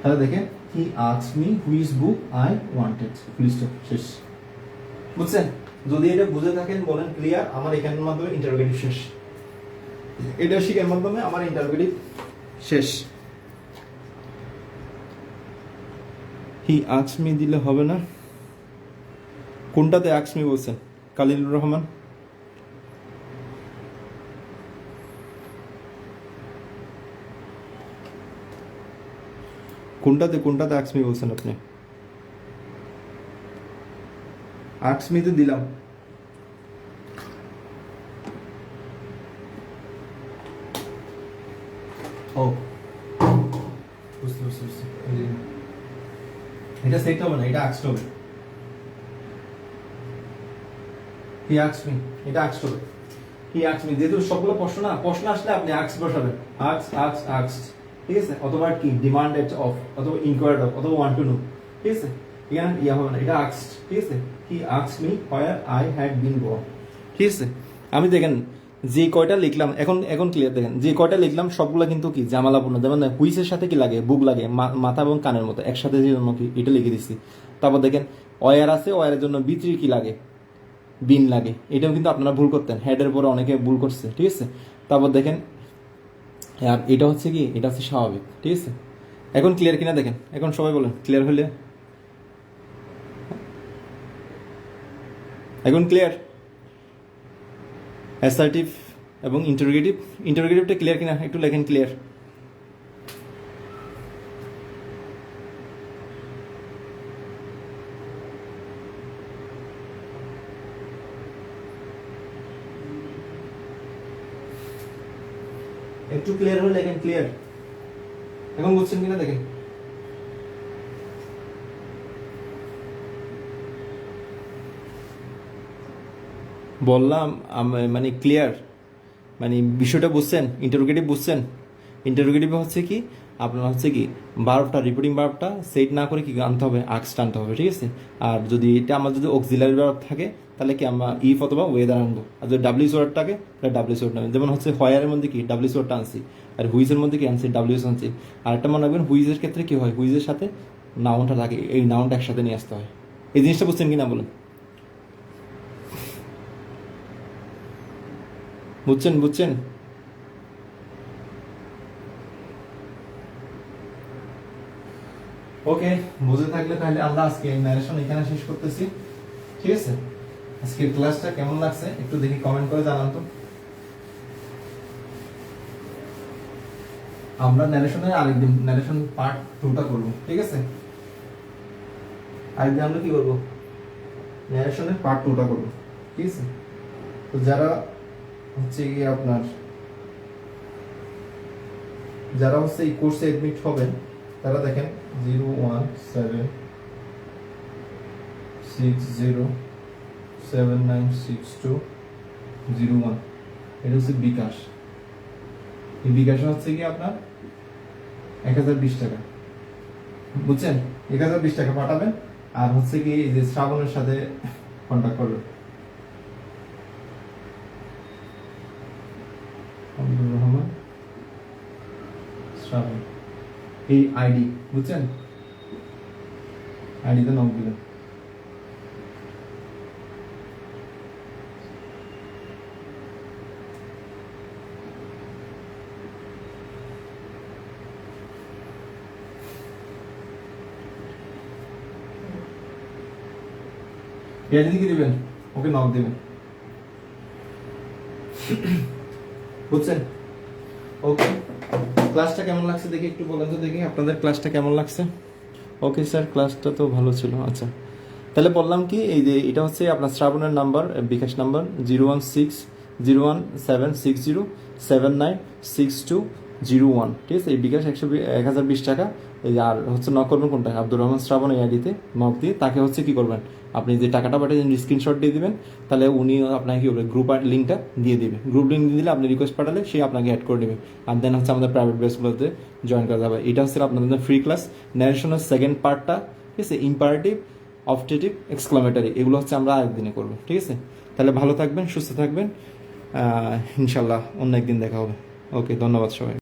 তাহলে দেখেন হি asked me which book I wanted, full stop, শেষ। বুঝছেন? যদি এটা বুঝে থাকেন বলেন ক্লিয়ার, আমার এখানের মাধ্যমে ইন্টারোগেটিভ শেষ। এটা শিখার মাধ্যমে আমার ইন্টারোগেটিভ শেষ। হি আস্কড মি দিলে হবে না, কোনটাতে আস্কড মি বলছেন, কালিলুর রহমান? কোনটাতে আস্কড মি বলছেন আপনি? আস্কড মি তো দিলাম। ও বুঝতে, এটা সেট হবে না, এটা আস্কড হবে। হি আস্কড মি, এটা আস্কড হবে। হি আস্কড মি, যেহেতু সবগুলো প্রশ্ন আসলে আপনি আস্কড বসাবেন, আস্কড, ঠিক আছে, অথবা কি ডিমান্ডেড অফ, অথবা ইনকোয়ার্ড অফ, অথবা ওয়ান্ট টু নো, ঠিক আছে। এখানে ইয়া হবে না, এটা আস্কড, ঠিক আছে। He asked me where I had been gone, ঠিক আছে। আমি দেখেন যে কয়টা লিখলাম, এখন ক্লিয়ার, দেখেন যে কয়টা লিখলাম সবগুলো কিন্তু কি জামালাপূর্ণ। যেমন হুইসের সাথে কি লাগে, বুক লাগে, মাথা এবং কানের মতো একসাথে, যে জন্য কি এটা লিখে দিচ্ছি। তারপর দেখেন ওয়ার আছে, ওয়ারের জন্য বিত্রি কি লাগে, বিন লাগে, এটাও কিন্তু আপনারা ভুল করতেন, হেডের পরে অনেকে ভুল করছে, ঠিক আছে। তারপর দেখেন আর এটা হচ্ছে কি, এটা হচ্ছে স্বাভাবিক, ঠিক আছে। এখন ক্লিয়ার কিনা দেখেন, এখন সবাই বলেন ক্লিয়ার হলে, এখন ক্লিয়ার। অ্যাসার্টিভ এবং ইন্টারোগেটিভটা ক্লিয়ার কিনা একটু লেখেন ক্লিয়ার। একটু ক্লিয়ার হলে লেখেন ক্লিয়ার। এখন বুঝছেন কিনা দেখেন। বললাম মানে ক্লিয়ার, মানে বিষয়টা বুঝছেন, ইন্টারোগেটিভ বুঝছেন। ইন্টারোগেটিভ হচ্ছে কি, আপনার হচ্ছে কি ভার্বটা, রিপিটিং ভার্বটা সেট না করে কি আনতে হবে, আস্কড আনতে হবে, ঠিক আছে। আর যদি এটা আমার যদি অক্সিলারি ভার্ব থাকে, তাহলে কি আমরা ইফ অথবা ওয়েদার আনবো। আর যদি ডাব্লিউএস ওয়ার্ড থাকে, তাহলে ডাব্লিউএস ওয়ার্ড নেবেন। যেমন হচ্ছে হোয়ারের মধ্যে কি ডাব্লিউএস ওয়ার্ডটা আনছি, আর হুইজের মধ্যে কি আনছি, ডাব্লিউএস আনছি। আর একটা মনে রাখবেন, হুইজের ক্ষেত্রে কি হয়, হুইজের সাথে নাউনটা থাকে, এই নাউনটা একসাথে নিয়ে আসতে হয়। এই জিনিসটা বুঝছেন কিনা বলেন। বুঝছেন? ওকে, বুঝে থাকলে তাহলে আমরা আজকে ন্যারেশন এখানে শেষ করতেছি, ঠিক আছে। আজকের ক্লাসটা কেমন লাগছে একটু দেখি কমেন্ট করে জানান তো। আমরা ন্যারেশনের আরেকদিন ন্যারেশন পার্ট 2টা করব, ঠিক আছে। আরেকদিন আমরা কি করব, ন্যারেশনের পার্ট 2টা করব, ঠিক আছে। তো যারা হচ্ছে কি আপনার যারা হচ্ছে এই কোর্সে এডমিট হবেন, তারা দেখেন 01760796201, এটা হচ্ছে বিকাশ। এই বিকাশে হচ্ছে কি আপনার 1020 টাকা, বুঝছেন। 1020 টাকা পাঠাবেন, আর হচ্ছে কি এই যে শ্রাবণের সাথে কন্ট্যাক্ট করবেন, আব্দুর রহমান শ্রাবণ, এই আইডি, বুঝছেন, আইডিতে নক দিবেন। হেয়ার দিকে দিবেন, ওকে নক দিবেন, বুঝছেন? ওকে, ক্লাসটা কেমন লাগছে দেখি একটু বলেন তো দেখি, আপনাদের ক্লাসটা কেমন লাগছে? ওকে স্যার, ক্লাসটা তো ভালো ছিল। আচ্ছা, তাহলে বললাম কি, এই যে এটা হচ্ছে আপনার শ্রাবণের নাম্বার, বিকাশ নাম্বার 016017060796201, ঠিক আছে? এই বিকাশ 1020 টাকা। এই আর হচ্ছে নক করবেন কোনটা, আব্দুর রহমান শ্রাবণ এই আইডিতে নক দিয়ে তাকে হচ্ছে কি করবেন, আপনি যে টাকাটা পাঠিয়েছেন স্ক্রিনশট দিয়ে দিবেন, তাহলে উনি আপনাকে কি করবে, গ্রুপ লিঙ্কটা দিয়ে দিবে। গ্রুপ লিঙ্ক দিয়ে দিলে আপনি রিকোয়েস্ট পাঠালে সে আপনাকে অ্যাড করে দেবে, আর দেন হচ্ছে আমাদের প্রাইভেট বেসগুলোতে জয়েন করা যাবে। এটা হচ্ছে আপনাদের ফ্রি ক্লাস। ন্যারেশনের সেকেন্ড পার্টটা, ঠিক আছে, ইম্পারেটিভ, অবজেক্টিভ, এক্সক্লামেটারি, এগুলো হচ্ছে আমরা আরেকদিনে করবো, ঠিক আছে? তাহলে ভালো থাকবেন, সুস্থ থাকবেন, ইনশাল্লাহ অন্য একদিন দেখা হবে। ওকে, ধন্যবাদ সবাই।